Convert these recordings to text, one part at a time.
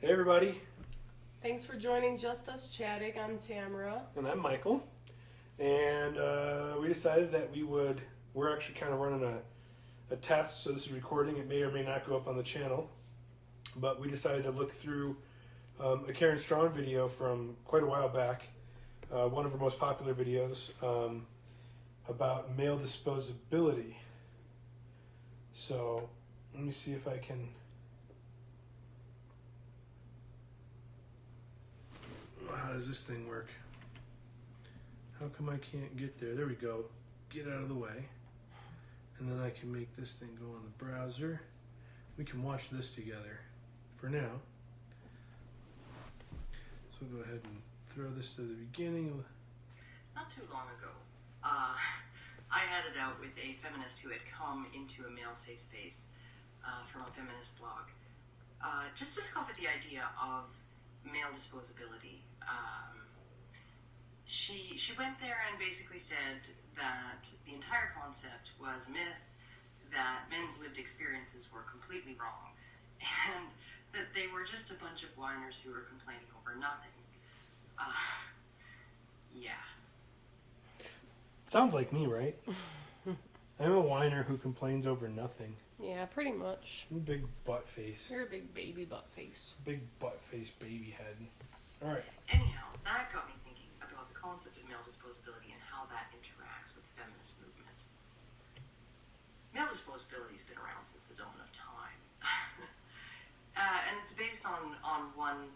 Hey everybody, Thanks for joining Just Us Chatting. I'm Tamara. and I'm Michael, and we decided that we're actually kind of running a test, so this is recording, it may or may not go up on the channel, but we decided to look through a Karen Straughan video from quite a while back, one of her most popular videos, about male disposability. So, let me see if I can... How does this thing work? How come I can't get there? There we go. Get out of the way. And then I can make this thing go on the browser. We can watch this together for now. So we'll go ahead and throw this to the beginning. Not too long ago, I had it out with a feminist who had come into a male safe space from a feminist blog, just to scoff at the idea of male disposability. She went there and basically said that the entire concept was a myth, that men's lived experiences were completely wrong, and that they were just a bunch of whiners who were complaining over nothing. Yeah. Sounds like me, right? I'm a whiner who complains over nothing. Yeah, pretty much. I'm a big butt face. You're a big baby butt face. Big butt face baby head. Alright. Anyhow, that got me thinking about the concept of male disposability and how that interacts with the feminist movement. Male disposability has been around since the dawn of time. And it's based on one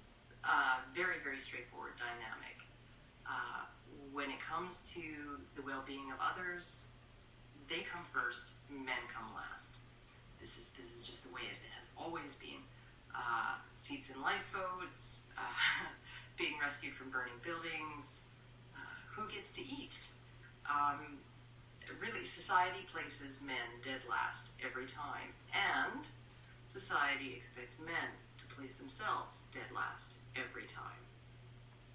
very, very straightforward dynamic. When it comes to the well-being of others, they come first, men come last. This is just the way it has always been. Seats in lifeboats, being rescued from burning buildings, who gets to eat? Really, society places men dead last every time, and society expects men to place themselves dead last every time.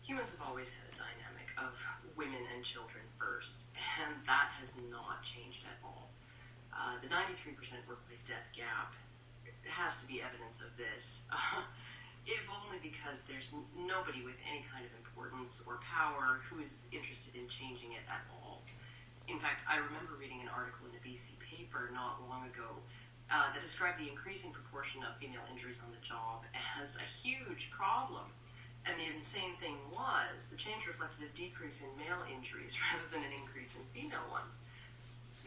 Humans have always had a dynamic of women and children first, and that has not changed at all. The 93% workplace death gap has to be evidence of this, if only because there's nobody with any kind of importance or power who's interested in changing it at all. In fact, I remember reading an article in a BC paper not long ago that described the increasing proportion of female injuries on the job as a huge problem. And the insane thing was, the change reflected a decrease in male injuries rather than an increase in female ones.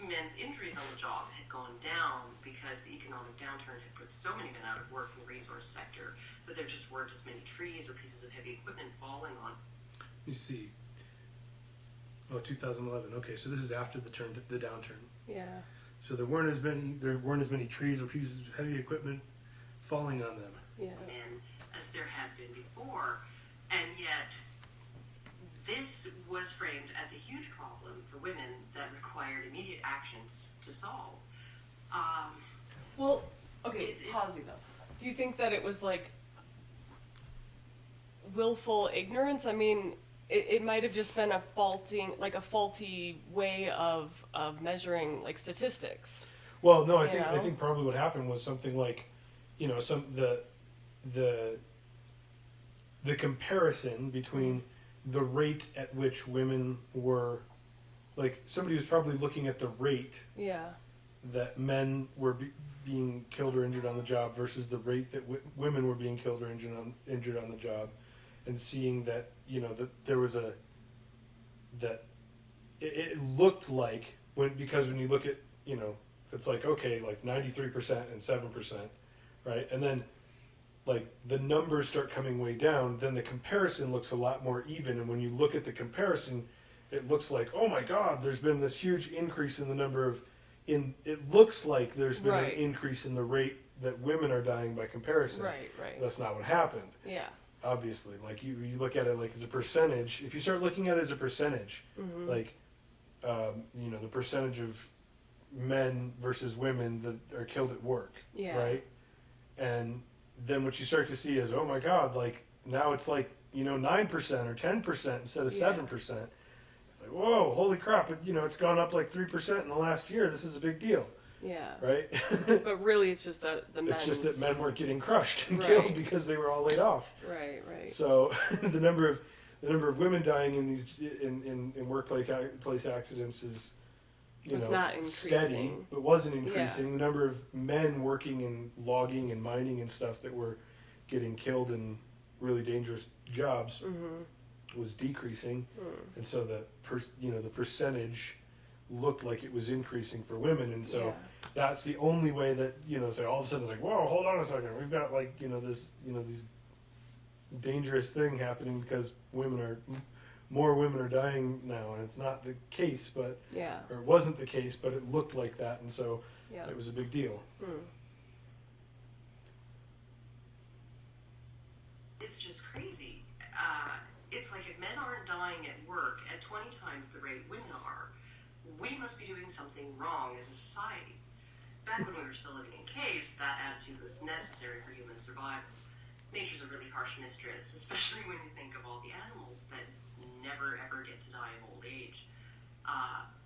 Men's injuries on the job had gone down because the economic downturn had put so many men out of work in the resource sector that there just weren't as many trees or pieces of heavy equipment falling on. Let me see. Oh, 2011. Okay, so this is after the downturn. Yeah. So there weren't as many trees or pieces of heavy equipment falling on them. Yeah. Men as there had been before, and yet this was framed as a huge problem for women that required immediate actions to solve. Well, okay, Hazy though. Do you think that it was like willful ignorance? I mean, it might have just been a faulty way of measuring like statistics. Well, no, I think probably what happened was something like, the comparison between the rate at which women were, like, somebody was probably looking at the rate that men were being killed or injured on the job versus the rate that women were being killed or injured on the job, and seeing that, that there was it looked like, because when you look at, it's like, okay, like 93% and 7%, right? And then, like, the numbers start coming way down, then the comparison looks a lot more even. And when you look at the comparison, it looks like, oh my God, there's been this huge increase in the number of, it looks like there's been an increase in the rate that women are dying by comparison. Right. That's not what happened. Yeah. Obviously, like you look at it like as a percentage. If you start looking at it as a percentage, like, the percentage of men versus women that are killed at work, right? And then what you start to see is, oh my God, like now it's like, 9% or 10% instead of 7%. It's like, whoa, holy crap, it's gone up like 3% in the last year. This is a big deal. Yeah. right? But really, it's just that the men. It's just that men weren't getting crushed and Right. killed because they were all laid off. Right. Right. So the number of women dying in these in workplace place accidents is It's not increasing. steady, but wasn't increasing. Yeah. The number of men working in logging and mining and stuff that were getting killed in really dangerous jobs was decreasing, and so the percentage looked like it was increasing for women, and so that's the only way that say all of a sudden it's like, whoa, hold on a second, we've got like this these dangerous thing happening because more women are dying now, and it's not the case, but or it wasn't the case, but it looked like that, and so it was a big deal. It's just crazy. It's like if men aren't dying at work at 20 times the rate women are, we must be doing something wrong as a society. Back when we were still living in caves, that attitude was necessary for human survival. Nature's a really harsh mistress, especially when you think of all the animals that never ever get to die of old age.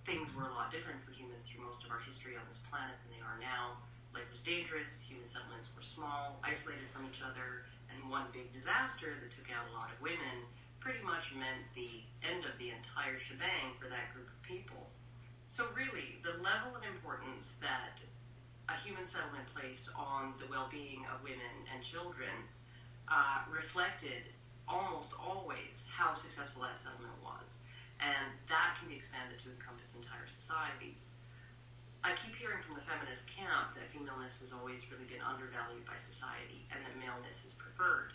Things were a lot different for humans through most of our history on this planet than they are now. Life was dangerous, human settlements were small, isolated from each other, and one big disaster that took out a lot of women pretty much meant the end of the entire shebang for that group of people. So really, the level of importance that a human settlement placed on the well-being of women and children reflected almost always how successful that settlement was. And that can be expanded to encompass entire societies. I keep hearing from the feminist camp that femaleness has always really been undervalued by society and that maleness is preferred.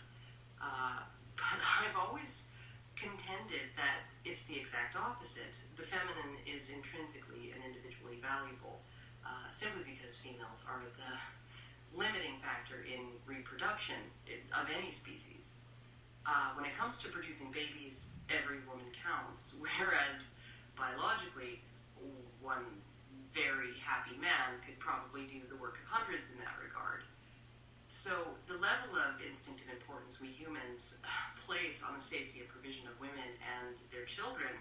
But I've always contended that it's the exact opposite. The feminine is intrinsically and individually valuable, simply because females are the limiting factor in reproduction of any species. When it comes to producing babies, every woman counts, whereas biologically, one very happy man could probably do the work of hundreds in that regard. So the level of instinctive importance we humans place on the safety and provision of women and their children,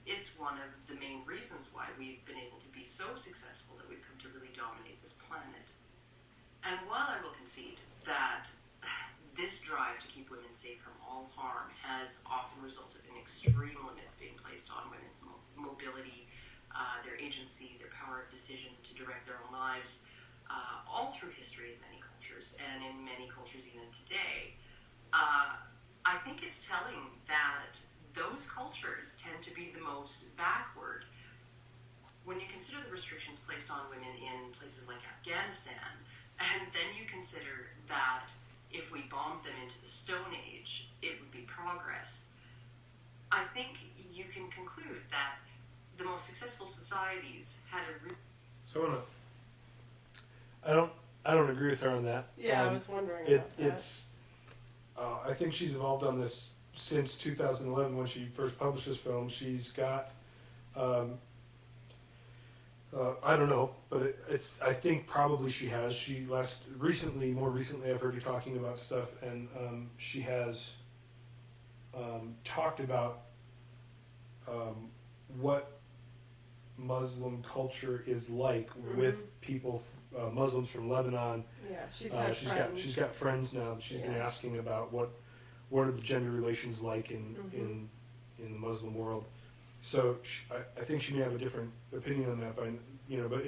it's one of the main reasons why we've been able to be so successful that we've come to really dominate this planet. And while I will concede that this drive to keep women safe from all harm has often resulted in extreme limits being placed on women's mobility, their agency, their power of decision to direct their own lives, all through history in many cultures, and in many cultures even today, I think it's telling that those cultures tend to be the most backward. When you consider the restrictions placed on women in places like Afghanistan, and then you consider that if we bombed them into the Stone Age, it would be progress, I think you can conclude that the most successful societies had a So I don't agree with her on that. Yeah, I was wondering about that. It's I think she's evolved on this since 2011 when she first published this film. She's got I don't know, but it's I think probably she has. She more recently I've heard her talking about stuff, and she has talked about what Muslim culture is like with people, Muslims from Lebanon. Yeah, she's had friends. She's got friends now. She's been asking about what are the gender relations like in the Muslim world. So I think she may have a different opinion on that, but in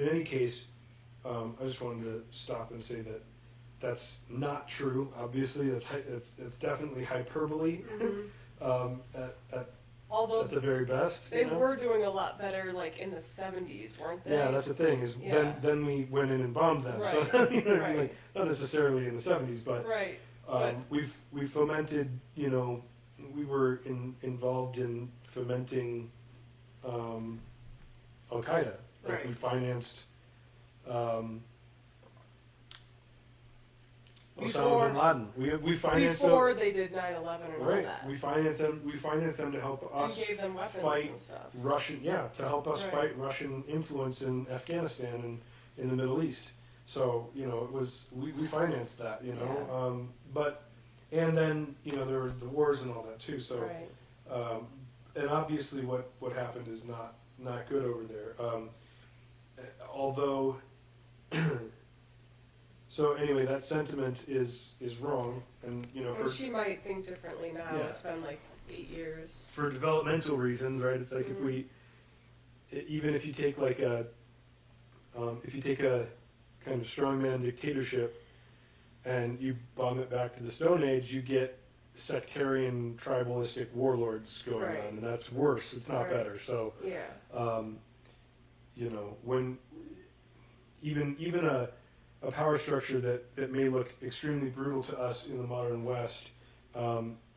any case, I just wanted to stop and say that that's not true. Obviously, it's definitely hyperbole Although at the very best. they were doing a lot better, like in the 70s, weren't they? Yeah, that's the thing. Is then we went in and bombed them. Right. So Right. like, not necessarily in the 70s, but Right. we fomented. We were involved in fomenting Al Qaeda. Like Right. we financed Osama bin Laden. We financed Before they did 9/11 and all right. that. We financed them to help us and gave them weapons fight and stuff. to help us Right. fight Russian influence in Afghanistan and in the Middle East. So it was we financed that. But and then there was the wars and all that too. So Right. and obviously what happened is not good over there. Although So anyway, that sentiment is wrong, and Well, she might think differently now. Yeah. It's been like 8 years. for developmental reasons, right? It's like if we, even if you take like a kind of strongman dictatorship, and you bomb it back to the Stone Age, you get sectarian, tribalistic warlords going Right. on, and that's worse. It's not Right. better. So, Yeah. when even a power structure that may look extremely brutal to us in the modern West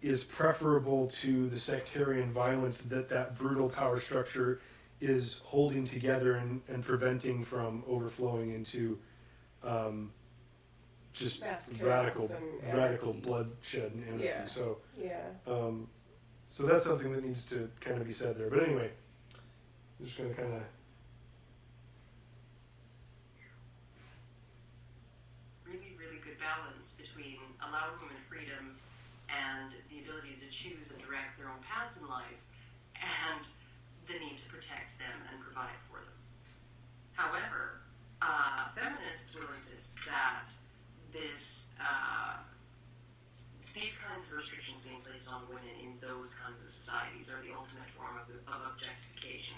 is preferable to the sectarian violence that brutal power structure is holding together and preventing from overflowing into just Mass chaos radical and radical anarchy. bloodshed and anarchy. Yeah. So Yeah. so that's something that needs to kind of be said there. But anyway, I'm just going to kind of really good balance between allowing women freedom and the ability to choose and direct their own paths in life, and the need to protect them and provide for them. However, feminists will insist that these kinds of restrictions being placed on women in those kinds of societies are the ultimate form of objectification.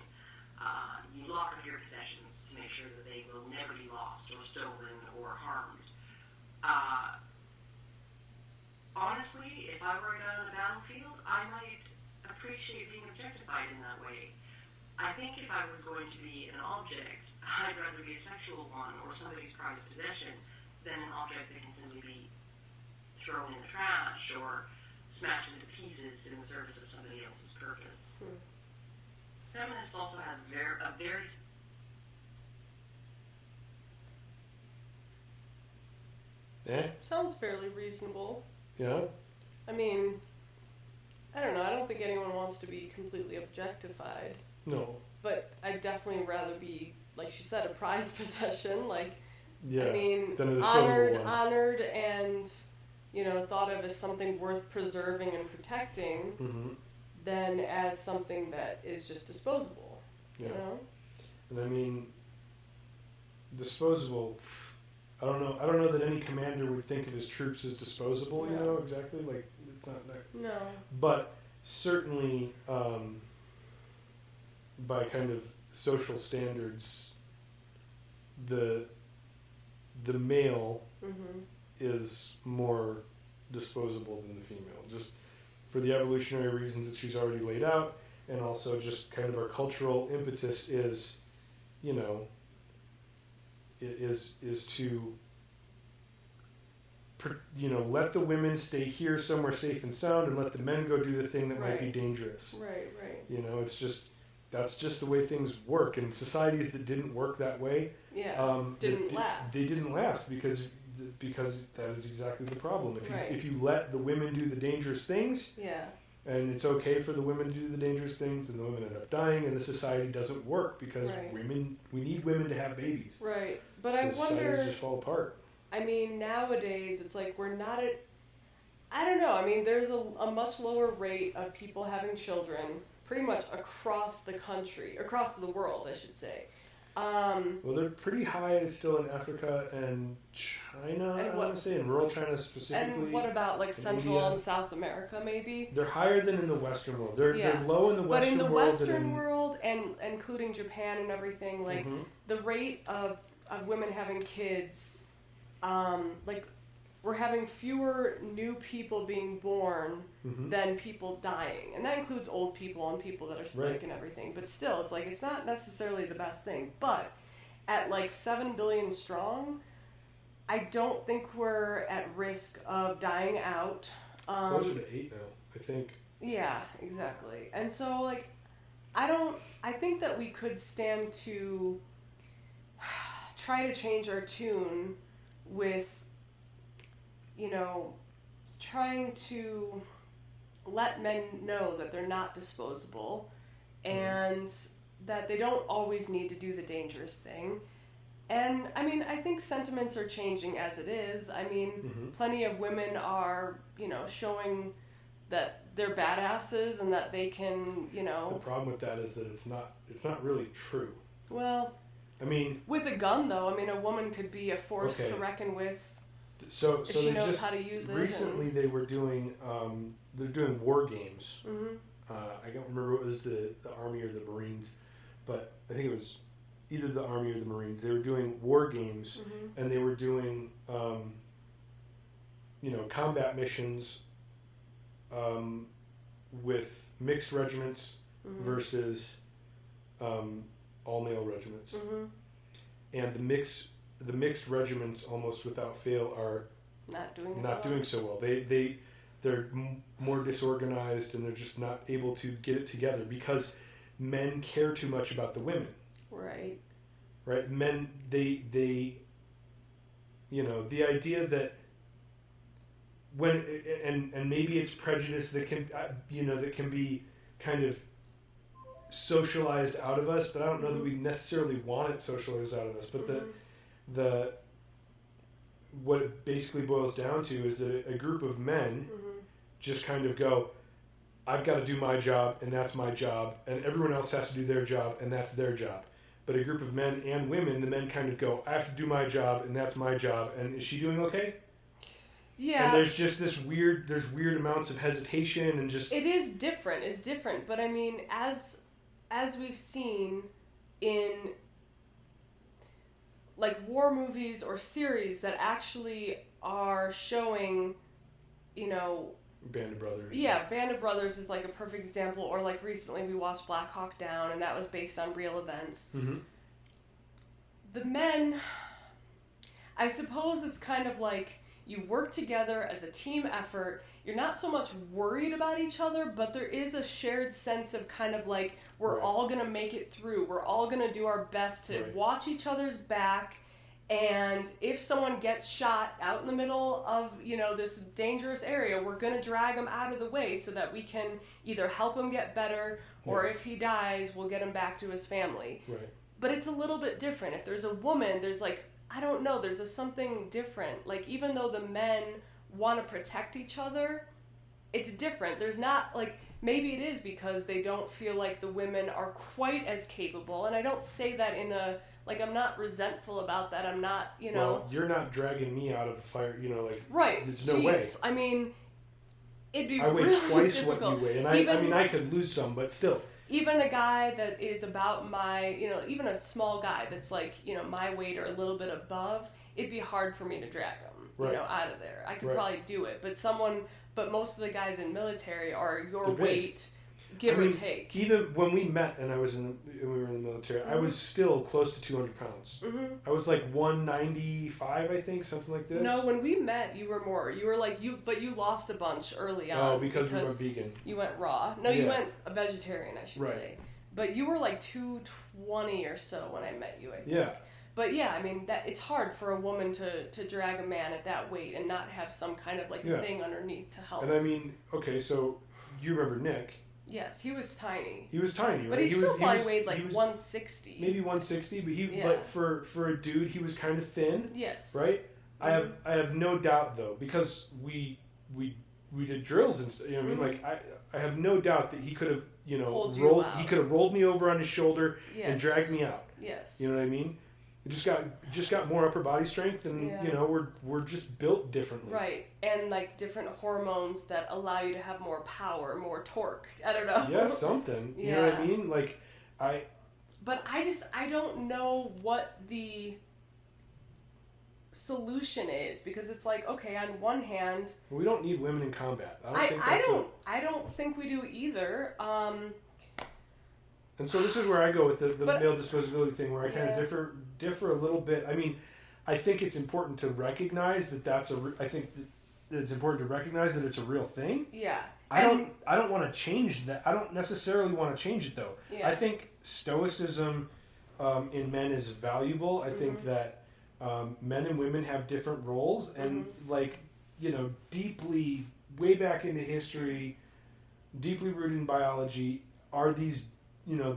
You lock up your possessions to make sure that they will never be lost or stolen or harmed. Honestly, if I were down on a battlefield, I might appreciate being objectified in that way. I think if I was going to be an object, I'd rather be a sexual one or somebody's prized possession than an object that can simply be thrown in the trash or smashed into pieces in the service of somebody else's purpose. Feminists also have a very Sounds fairly reasonable. yeah. I mean, I don't know. I don't think anyone wants to be completely objectified. No. But I'd definitely rather be, like she said, a prized possession. Like, Yeah. I mean, Than a disposable one. honored, and thought of as something worth preserving and protecting, Mm-hmm. than as something that is just disposable. Yeah. You know? And I mean, disposable. I don't know that any commander would think of his troops as disposable. You No. know exactly. Like it's not. No. But certainly, by kind of social standards, the male Mm-hmm. is more disposable than the female, just for the evolutionary reasons that she's already laid out, and also just kind of our cultural impetus is, is to, let the women stay here somewhere safe and sound, and let the men go do the thing that might be Right. dangerous. Right. Right. It's just that's just the way things work, and societies that didn't work that way Yeah. Didn't last. They didn't last because that is exactly the problem. Right. If you let the women do the dangerous things, Yeah. and it's okay for the women to do the dangerous things, then the women end up dying, and the society doesn't work because Right. we need women to have babies. Right. But So I societies wonder. just fall apart. I mean, nowadays it's like we're not at. I don't know. I mean, there's a much lower rate of people having children, pretty much across the country, across the world, I should say. Well, they're pretty high still in Africa and China. And I what- want to say in rural China specifically. And what about like Central India. and South America, maybe? They're higher than in the Western world. They're Yeah. low in the But Western in the world. Western world, and including Japan and everything, like Mhm. the rate of women having kids, like we're having fewer new people being born Mhm. than people dying, and that includes old people and people that are sick Right. and everything. But still, it's like it's not necessarily the best thing. But at like 7 billion strong, I don't think we're at risk of dying out. Closer to 8 now, I think. Yeah, exactly. And so, like, I think that we could stand to try to change our tune with, trying to let men know that they're not disposable and that they don't always need to do the dangerous thing. And, I mean, I think sentiments are changing as it is. I mean, Mhm. plenty of women are, showing that they're badasses and that they can, The problem with that is that it's not really true. well, I mean, with a gun, though, I mean, a woman could be a force Okay. to reckon with so if so she they knows just how to use it. recently they were doing they're doing war games. And, I don't remember what it was the Army or the Marines, but I think it was either the Army or the Marines. They were doing war games, and they were doing combat missions with mixed regiments versus all male regiments, and the mixed regiments almost without fail are not doing so well. They're more disorganized, and they're just not able to get it together because men care too much about the women. Right. Right? Men, they the idea that when and maybe it's prejudice that can that can be kind of socialized out of us, but I don't know that we necessarily want it socialized out of us. But the what it basically boils down to is that a group of men just kind of go, I've got to do my job, and that's my job, and everyone else has to do their job, and that's their job. But a group of men and women, the men kind of go, I have to do my job, and that's my job, and is she doing okay? Yeah. And there's just there's weird amounts of hesitation and just... It is different. It's different. But I mean, as we've seen in like war movies or series that actually are showing, Band of Brothers. Yeah, Band of Brothers is like a perfect example. Or like recently we watched Black Hawk Down, and that was based on real events. The men, I suppose it's kind of like you work together as a team effort. You're not so much worried about each other, but there is a shared sense of kind of like we're all going to make it through. We're all going to do our best to watch each other's back. And if someone gets shot out in the middle of, this dangerous area, we're going to drag him out of the way so that we can either help him get better, or if he dies, we'll get him back to his family. Right. But it's a little bit different. If there's a woman, there's like, I don't know, there's something different. Like, even though the men want to protect each other, it's different. There's not, like, maybe it is because they don't feel like the women are quite as capable. And I don't say that in a... Like, I'm not resentful about that. I'm not, Well, you're not dragging me out of the fire, Right. There's no way. I mean, it'd be I weigh really twice difficult. what you weigh. And I could lose some, but still. Even a guy that is about my, even a small guy that's like, my weight or a little bit above, it'd be hard for me to drag him, out of there. I could probably do it. But most of the guys in military are your weight... Give or take. Even when we met and we were in the military, I was still close to 200 pounds. I was like 195, I think, something like this. No, when we met, you were more. You were like, but you lost a bunch early on. Oh, because we went vegan. You went raw. No, you went a vegetarian, I should say. But you were like 220 or so when I met you, I think. Yeah. But yeah, I mean, that it's hard for a woman to drag a man at that weight and not have some kind of like a thing underneath to help. And I mean, okay, so you remember Nick. Yes, he was tiny. He was tiny, right? But he still probably weighed like 160. Maybe 160, but but for a dude, he was kind of thin. Yes. Right? I have no doubt though, because we did drills and stuff. You know what I mean? Like I have no doubt that he could have he could have rolled me over on his shoulder and dragged me out. Yes. You know what I mean? It just got more upper body strength, and we're just built differently. Right, and like different hormones that allow you to have more power, more torque. I don't know. Yeah, something. You know what I mean? Like But I don't know what the solution is, because it's like, okay, on one hand, we don't need women in combat. I don't think we do either. And so this is where I go with the male disposability thing, where I kind of differ a little bit. I mean, I think it's important to recognize I think that it's important to recognize that it's a real thing. Yeah. I don't want to change that. I don't necessarily want to change it though. Yeah. I think stoicism in men is valuable. I think that men and women have different roles, and deeply way back into history, deeply rooted in biology, are these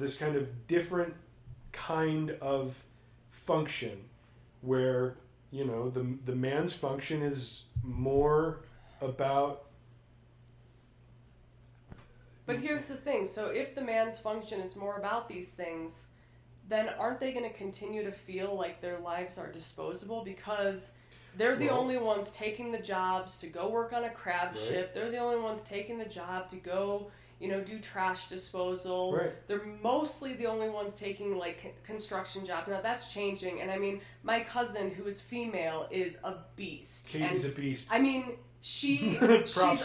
this kind of different kind of function where the man's function is more about... But here's the thing, so if the man's function is more about these things, then aren't they going to continue to feel like their lives are disposable because they're the Well- only ones taking the jobs to go work on a crab Right. ship. They're the only ones taking the job to go, do trash disposal. Right. They're mostly the only ones taking like construction jobs. Now that's changing, and I mean, my cousin who is female is a beast. Katie's and, a beast. I mean, she's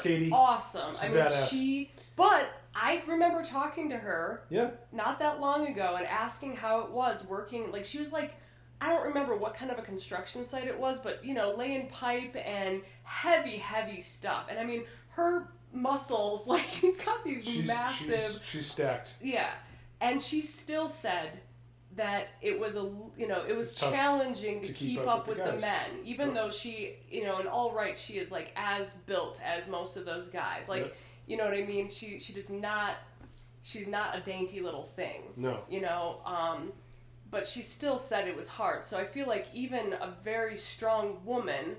Katie. awesome. She's I mean, badass. but I remember talking to her Yeah. not that long ago and asking how it was working. Like, she was like, I don't remember what kind of a construction site it was, but, laying pipe and heavy, heavy stuff. And I mean, her muscles, like, she's got these massive... She's stacked. Yeah. And she still said that it was it was tough challenging to keep up with the guys. men, even Right. though she, in all right, she is like as built as most of those guys. Like, Yep. you know what I mean? She does not, she's not a dainty little thing. No. But she still said it was hard. So I feel like even a very strong woman,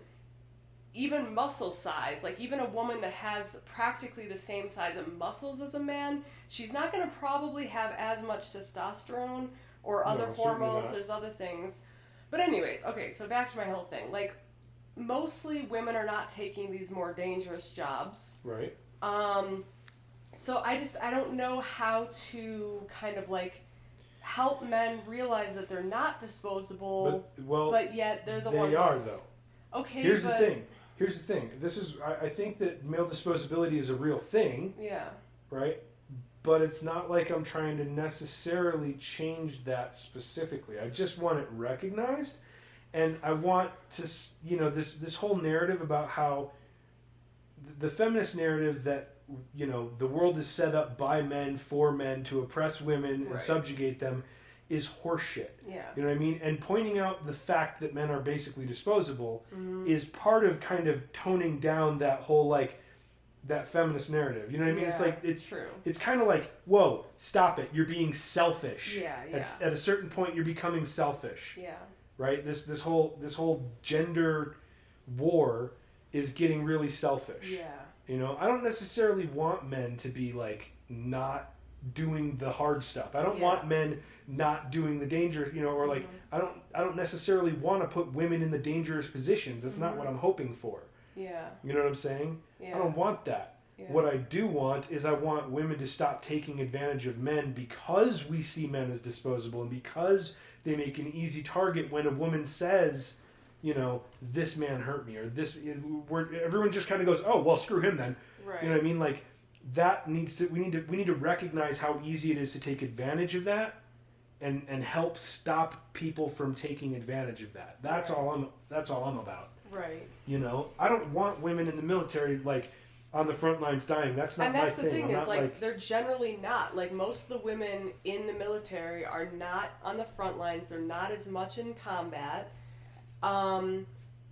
even muscle size, like even a woman that has practically the same size of muscles as a man, she's not going to probably have as much testosterone or other No, certainly hormones. not. There's other things. But anyways, okay, so back to my whole thing. Like, mostly women are not taking these more dangerous jobs. Right. So I don't know how to kind of like help men realize that they're not disposable, but yet they're the ones. They are, though. Okay, Here's the thing. This is, I think that male disposability is a real thing, Yeah. right? But it's not like I'm trying to necessarily change that specifically. I just want it recognized, and I want to, this whole narrative about how the feminist narrative that, the world is set up by men for men to oppress women and Right. subjugate them is horseshit. Yeah. You know what I mean? And pointing out the fact that men are basically disposable is part of kind of toning down that whole that feminist narrative. You know what I mean? It's Yeah, like it's true. It's kind of like, whoa, stop it! You're being selfish. Yeah, At a certain point, you're becoming selfish. Yeah. Right? This whole gender war is getting really selfish. Yeah. I don't necessarily want men to be like not doing the hard stuff. I don't want men not doing the danger, or like I don't necessarily want to put women in the dangerous positions. That's not what I'm hoping for. Yeah. You know what I'm saying? Yeah. I don't want that. Yeah. What I do want is I want women to stop taking advantage of men because we see men as disposable and because they make an easy target when a woman says, this man hurt me, or everyone just kind of goes, oh, well, screw him then. Right. You know what I mean? Like, that we need to recognize how easy it is to take advantage of that and help stop people from taking advantage of that. That's Right. all I'm about. Right. I don't want women in the military like on the front lines dying. That's not my thing. And that's the thing I'm is not like they're generally not. Like, most of the women in the military are not on the front lines. They're not as much in combat.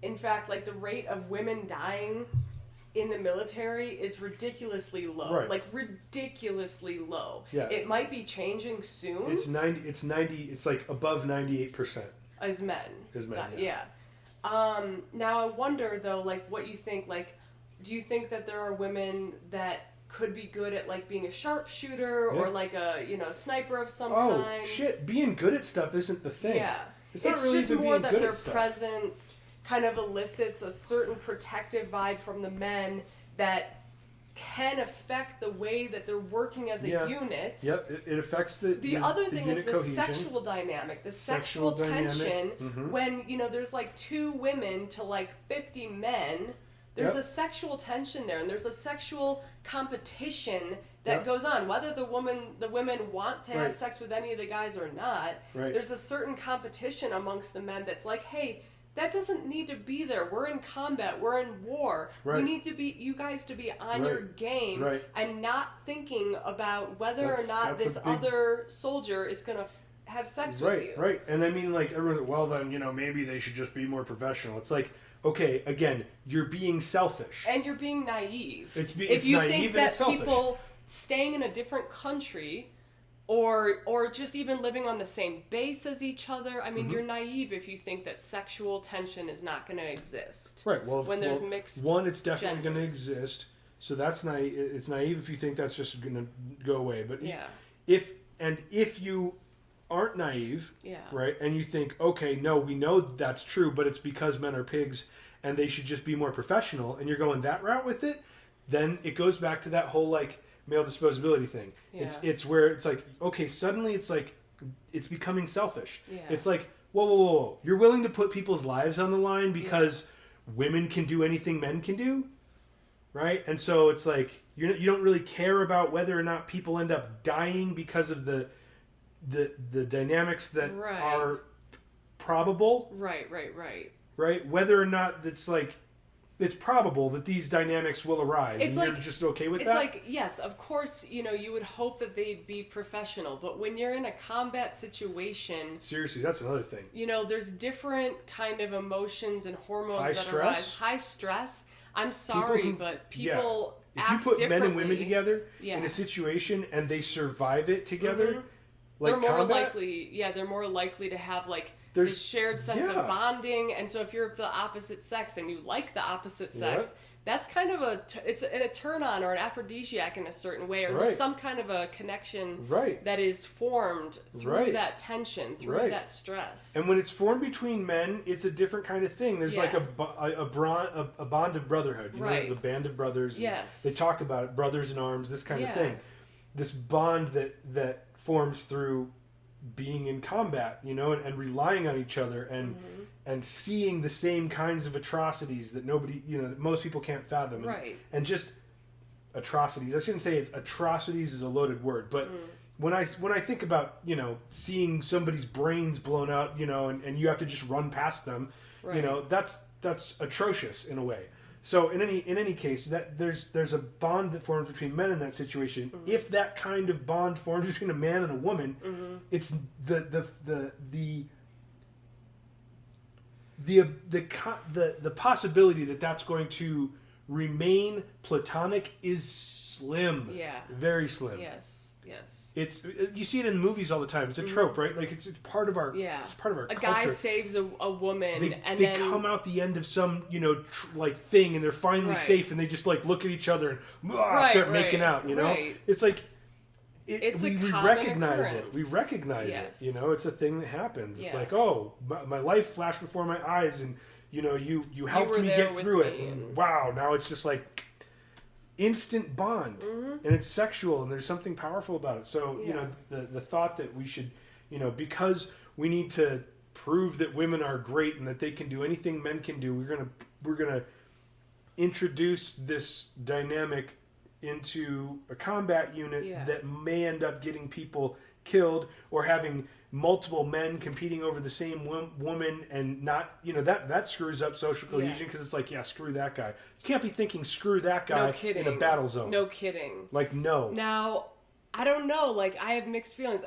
In fact, like, the rate of women dying in the military is ridiculously low. Right. Like, ridiculously low. Yeah. It might be changing soon. It's 90. It's like above 98%. As men. As men, Yeah. Now I wonder though, like, what you think. Like, do you think that there are women that could be good at like being a sharpshooter or like a sniper of some kind? Oh shit! Being good at stuff isn't the thing. Yeah. It's not really just even more being that good their at stuff. presence kind of elicits a certain protective vibe from the men that can affect the way that they're working as a unit. Yep, it affects the other thing is unit the cohesion. sexual dynamic, the sexual dynamic. tension. Mhm. When, there's like 2 women to like 50 men, there's Yep. a sexual tension there, and there's a sexual competition that Yep. goes on. Whether the women want to have Right. sex with any of the guys or not, Right. there's a certain competition amongst the men that's like, hey, that doesn't need to be there. We're in combat. We're in war. Right. We need you guys to be on your Right. game Right. and not thinking about whether That's- or not that's a this big- other soldier is going to have sex with you. Right. And I mean, like, everyone's, well, then, maybe they should just be more professional. It's like, okay, again, you're being selfish. And you're being naive. It's if you naive think and that it's selfish. people staying in a different country or just even living on the same base as each other, I mean, you're naive if you think that sexual tension is not going to exist. Right. Well, when there's mixed one, it's definitely going to genders. exist. So that's naive. It's naive if you think that's just going to go away. But Yeah. if you aren't naive, Yeah. right? And you think, okay, no, we know that's true, but it's because men are pigs and they should just be more professional, and you're going that route with it, then it goes back to that whole like male disposability thing. Yeah. It's where it's like, okay, suddenly it's like it's becoming selfish. Yeah. It's like, whoa. You're willing to put people's lives on the line because women can do anything men can do? Right? And so it's like you don't really care about whether or not people end up dying because of the dynamics that are probable. Right. Right? Whether or not it's probable that these dynamics will arise. It's and like, you're just okay with it's that? like, yes, of course, you would hope that they'd be professional, but when you're in a combat situation... Seriously, that's another thing. There's different kind of emotions and hormones High that stress? arise. High stress. I'm sorry, but people If you act put men and differently. women together Yeah. in a situation and they survive it together, like they're more combat, likely, they're more likely to have like There's- this shared sense of bonding. And so if you're of the opposite sex and you like the opposite sex, that's kind of it's a turn on or an aphrodisiac in a certain way, or there's some kind of a connection that is formed through that tension, through that stress. And when it's formed between men, it's a different kind of thing. There's like a bond of brotherhood. You know, there's the band of brothers. Yes. They talk about it, brothers in arms, this kind of thing. This bond that forms through being in combat, and relying on each other and seeing the same kinds of atrocities that nobody, that most people can't fathom. And just atrocities. I shouldn't say it's atrocities is a loaded word, but when I think about, seeing somebody's brains blown out, and you have to just run past them, that's atrocious in a way. So in any case, that there's a bond that forms between men in that situation. If that kind of bond forms between a man and a woman, it's the possibility that that's going to remain platonic is slim. Yeah. Very slim. Yes. It's you see it in movies all the time. It's a trope, right? Like it's part of our it's part of our a culture. guy saves a woman and they then come out the end of some thing and they're finally safe and they just like look at each other and start making out. It's like we recognize it. We recognize it. It's a thing that happens. It's like, oh, my life flashed before my eyes, and you helped me get through it. And wow, now it's just like instant bond, and it's sexual, and there's something powerful about it. So the thought that we should, because we need to prove that women are great and that they can do anything men can do, we're gonna introduce this dynamic into a combat unit that may end up getting people killed or having multiple men competing over the same woman, and not that screws up social cohesion, because it's like, screw that guy. You can't be thinking screw that guy in a battle zone. No kidding. Like, no. Now, I don't know, like, I have mixed feelings.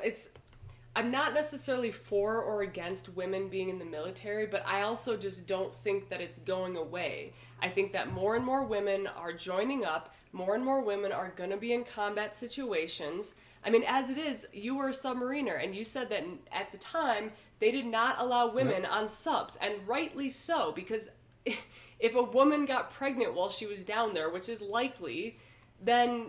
I'm not necessarily for or against women being in the military, but I also just don't think that it's going away. I think that more and more women are joining up, more and more women are going to be in combat situations. I mean, as it is, you were a submariner, and you said that at the time, they did not allow women on subs, and rightly so, because if a woman got pregnant while she was down there, which is likely, then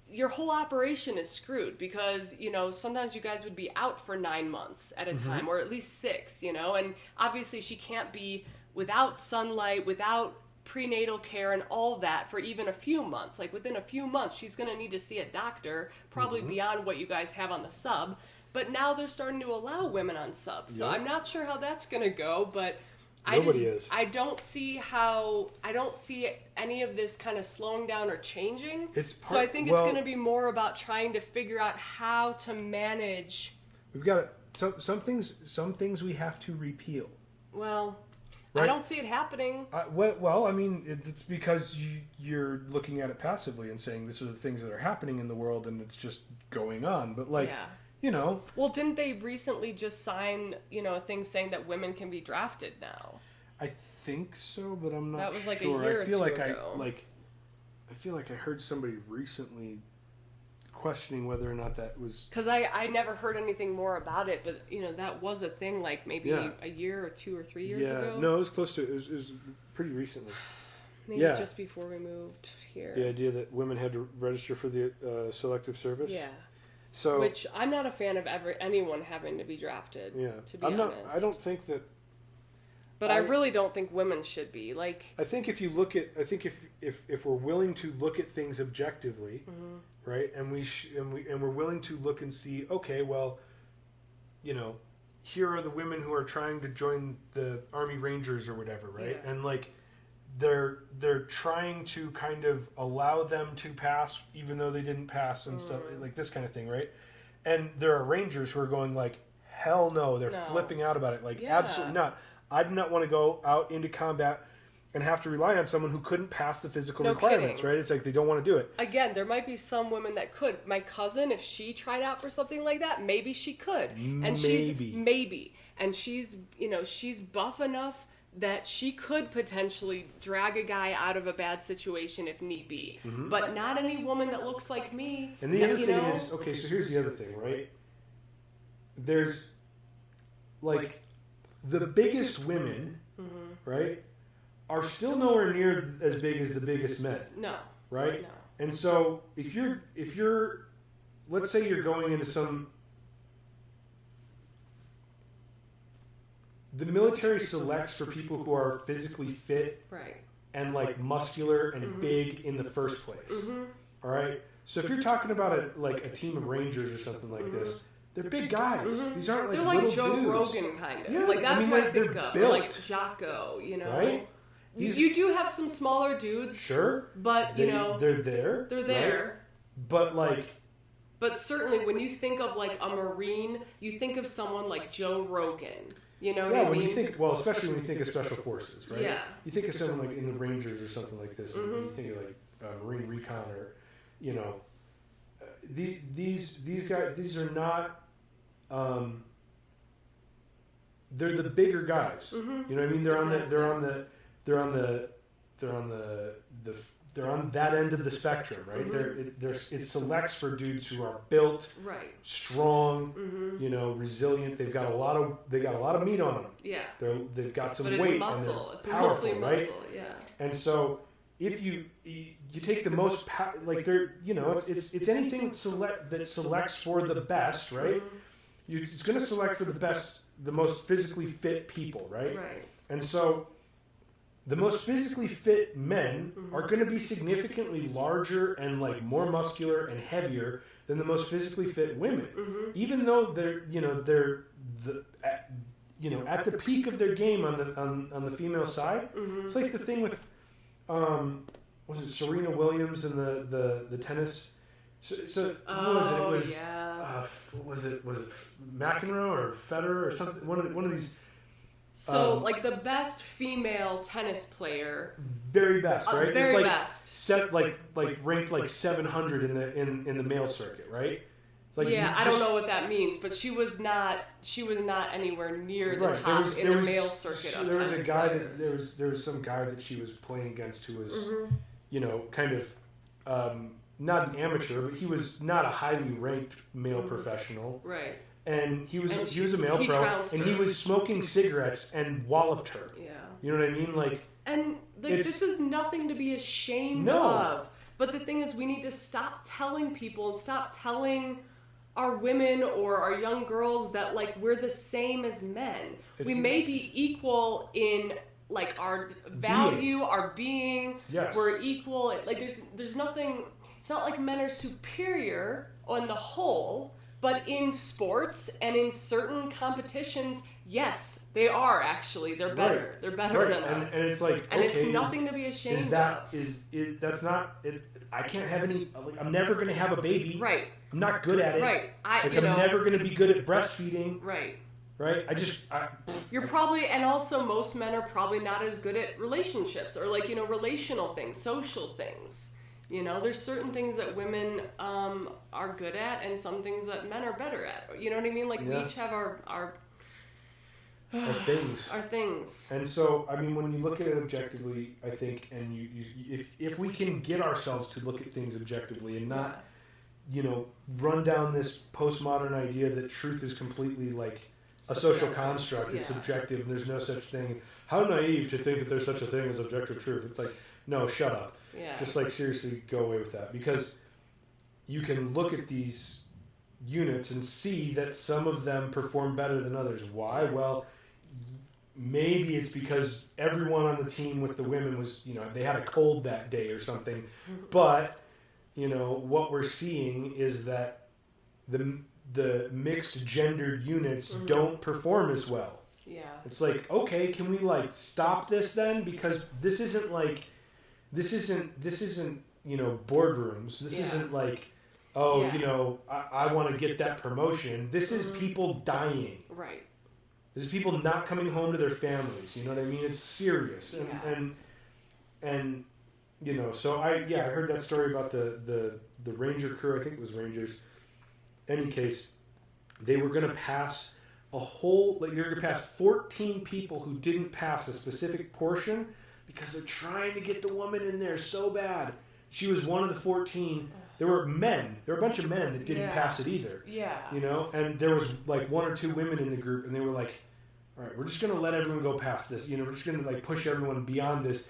your whole operation is screwed, because, sometimes you guys would be out for 9 months at a time, or at least 6, and obviously she can't be without sunlight, without prenatal care and all that for even a few months. Like, within a few months, she's going to need to see a doctor, probably beyond what you guys have on the sub. But now they're starting to allow women on subs. So I'm not sure how that's going to go, but I don't see any of this kind of slowing down or changing. So I think it's going to be more about trying to figure out how to manage. We've got some things we have to repeal. Well, right? I don't see it happening. Well, I mean, it's because you're looking at it passively and saying this are the things that are happening in the world and it's just going on. But Well, didn't they recently just sign, a thing saying that women can be drafted now? I think so, but I'm not sure. That was like a year or two ago. I feel like I heard somebody recently questioning whether or not that was... Because I never heard anything more about it, but, that was a thing like maybe a year or 2 or 3 years ago. Yeah, no, it was close to it. It was pretty recently. Maybe just before we moved here. The idea that women had to register for the selective service? Yeah. So which I'm not a fan of anyone having to be drafted. yeah, To be I'm not. honest, I don't think that. But I really don't think women should be like. I think if you look at, I think if we're willing to look at things objectively, right, and we're willing to look and see, okay, well, you know, here are the women who are trying to join the Army Rangers or whatever, right, Yeah. and like they're trying to kind of allow them to pass even though they didn't pass and stuff like this kind of thing, right, and there are Rangers who are going like, hell no, they're flipping out about it, like absolutely not. I do not want to go out into combat and have to rely on someone who couldn't pass the physical requirements, kidding. right? It's like they don't want to do it. Again, there might be some women that could. My cousin, if she tried out for something like that, maybe she could. And she's she's buff enough that she could potentially drag a guy out of a bad situation if need be. But not any woman that looks like me. And the other thing is, okay, so here's the other thing, right? There's like the biggest women, right, are still nowhere near as big as the biggest men. No. Right? No. And so if you're let's say you're going into the military selects for people who are physically fit Right. and like muscular and big in the first place. All right? So if you're talking about a team of Rangers or something like this, they're big guys. These aren't like They're like little Joe dudes. Rogan kind of. Yeah, like that's what I think they're of. built. Or like Jocko, you know. Right? You do have some smaller dudes. Sure. But they're there. They're there. Right? But like But certainly when you think of like a Marine, you think of someone like Joe Rogan. You know what I when mean? you think, well, especially when you think of special forces, right? Yeah. You think of someone like in the Rangers or something like this, and you think of like Marine Recon or, you know, these guys. These are not. They're the bigger guys. You know what I mean? They're on that end of the spectrum, right? It selects for dudes who are built, Right. strong, you know, resilient. They've got a lot of meat on them. Yeah. They've got some But weight. it's muscle. And It's they're mostly powerful, muscle, right? yeah. And so if you take the most like they're, you know, it's anything that selects for the best, right? It's going to select for the best, the most physically fit people, right? Right. And so the most physically fit men are going to be significantly larger and like more muscular and heavier than the most physically fit women, even though they're at the peak of their game on the female side. It's like the thing with was it Serena Williams and the tennis. So who was it? It was yeah. was it McEnroe or Federer or something? One of these. So, like the best female tennis player, Very best, right? very it's like best. Like ranked like 700 in the male circuit, right? Like yeah, I don't know what that means, but she was not anywhere near the Right, top in the male circuit. Of there was a tennis guy players. that there was some guy that she was playing against who was, you know, kind of not an amateur, but he was not a highly ranked male professional. Right. And he was a male he pro, trounced and her. he was smoking cigarettes and walloped her. Yeah. You know what I mean? Like, And like, this is nothing to be ashamed No. of. But the thing is, we need to stop telling people and stop telling our women or our young girls that like we're the same as men. We may be equal in like our value, our being. Yes. We're equal. Like there's nothing. It's not like men are superior on the whole. But in sports and in certain competitions, yes, they are actually. They're better. Right. They're better than us. And it's like, And okay, it's nothing to be ashamed is that of. is that's not it? I can't have any. Like, I'm never going to have a baby. Right. I'm not good at it. Right. I'm never going to be good at breastfeeding. Right. Right. You're probably, and also most men are probably not as good at relationships or like, you know, relational things, social things. You know, there's certain things that women are good at and some things that men are better at. You know what I mean? Like we each have our things. Our things. And so, I mean, when you look at it objectively, I think, and if we can get ourselves to look at things objectively and not, you know, run down this postmodern idea that truth is completely like a social construct, it's subjective, and there's no such thing. How naive to think that there's such a thing as objective truth. It's like, no, shut up. Yeah. Just like seriously go away with that, because you can look at these units and see that some of them perform better than others. Why? Well, maybe it's because everyone on the team with the women was, they had a cold that day or something. But, what we're seeing is that the mixed gendered units don't perform as well. Yeah. It's like, okay, can we stop this then? Because this isn't boardrooms. This isn't like, I want to get that promotion. This is people dying. Right. This is people not coming home to their families. You know what I mean? It's serious. And so I heard that story about the Ranger crew. I think it was Rangers. Any case, they were going to pass they're going to pass 14 people who didn't pass a specific portion because they're trying to get the woman in there so bad. She was one of the 14. There were men. There were a bunch of men that didn't pass it either. Yeah. And there was one or two women in the group, and they were like, all right, we're just going to let everyone go past this. We're just going to push everyone beyond this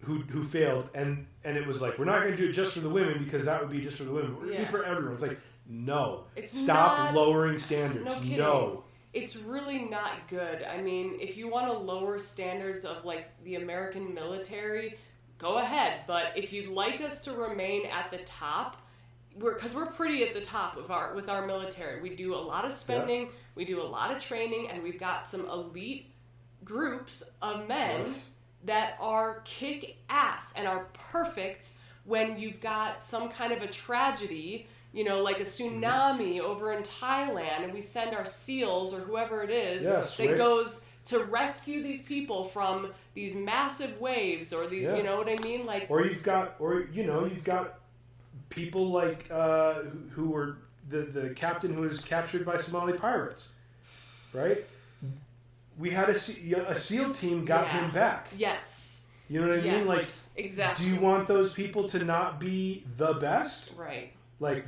who failed. And it was like, we're not going to do it just for the women because that would be just for the women. We're going to do it for everyone. It's like, no. Stop lowering standards. No kidding. No. It's really not good. I mean, if you want to lower standards of the American military, go ahead. But if you'd like us to remain at the top, because we're pretty at the top with our military. We do a lot of spending, we do a lot of training, and we've got some elite groups of men that are kick ass and are perfect when you've got some kind of a tragedy. Like a tsunami over in Thailand, and we send our SEALs or whoever it is that goes to rescue these people from these massive waves, or these, you know what I mean? You've got people who were the captain who was captured by Somali pirates, right? We had a SEAL team got him back. Yes. You know what I mean? Exactly. Do you want those people to not be the best? Right. It's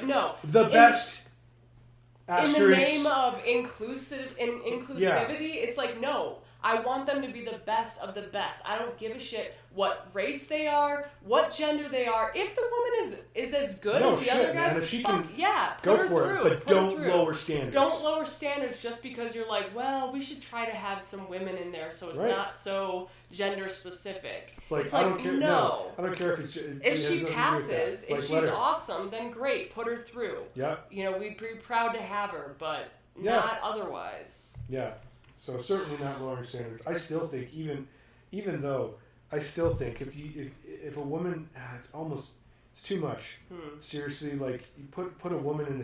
no. The best. In the name of inclusivity, it's no. I want them to be the best of the best. I don't give a shit what race they are, what gender they are. If the woman is as good as the other guys, man. If she can put go her for through. But don't lower standards. Don't lower standards just because you're we should try to have some women in there so it's not so gender specific. It's I don't care. No. I don't care if it's. If she passes, if she's awesome, then great, put her through. Yeah. We'd be proud to have her, but not otherwise. Yeah. So certainly not lowering standards. I still think even though I still think if a woman, it's too much. Seriously, you put a woman in a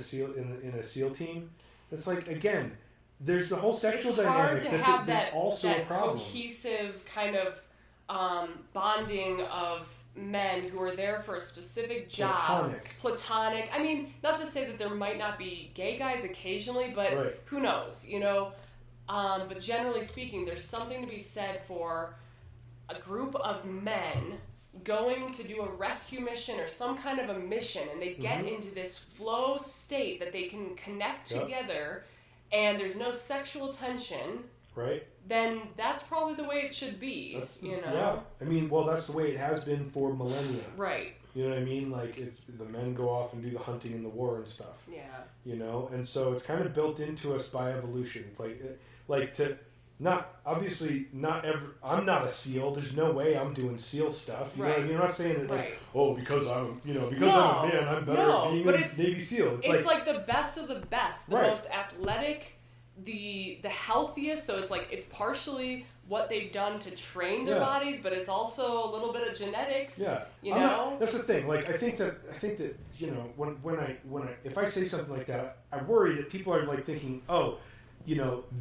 SEAL team. It's again, there's the whole sexual dynamic. That's also a problem. Cohesive kind of bonding of men who are there for a specific job. Platonic. I mean, not to say that there might not be gay guys occasionally, but who knows? But generally speaking, there's something to be said for a group of men going to do a rescue mission or some kind of a mission, and they get into this flow state that they can connect together, and there's no sexual tension. Right. Then that's probably the way it should be. Yeah. I mean, that's the way it has been for millennia. Right. You know what I mean? It's the men go off and do the hunting and the war and stuff. Yeah. And so it's kind of built into us by evolution. It's to not obviously not ever. I'm not a SEAL. There's no way I'm doing SEAL stuff. You know what I mean? I'm not saying that because I'm I'm a man, I'm better at being a Navy SEAL. It's the best of the best, the most athletic, the healthiest. So it's partially what they've done to train their bodies, but it's also a little bit of genetics. Yeah, that's the thing. I think that when if I say something like that, I worry that people are thinking,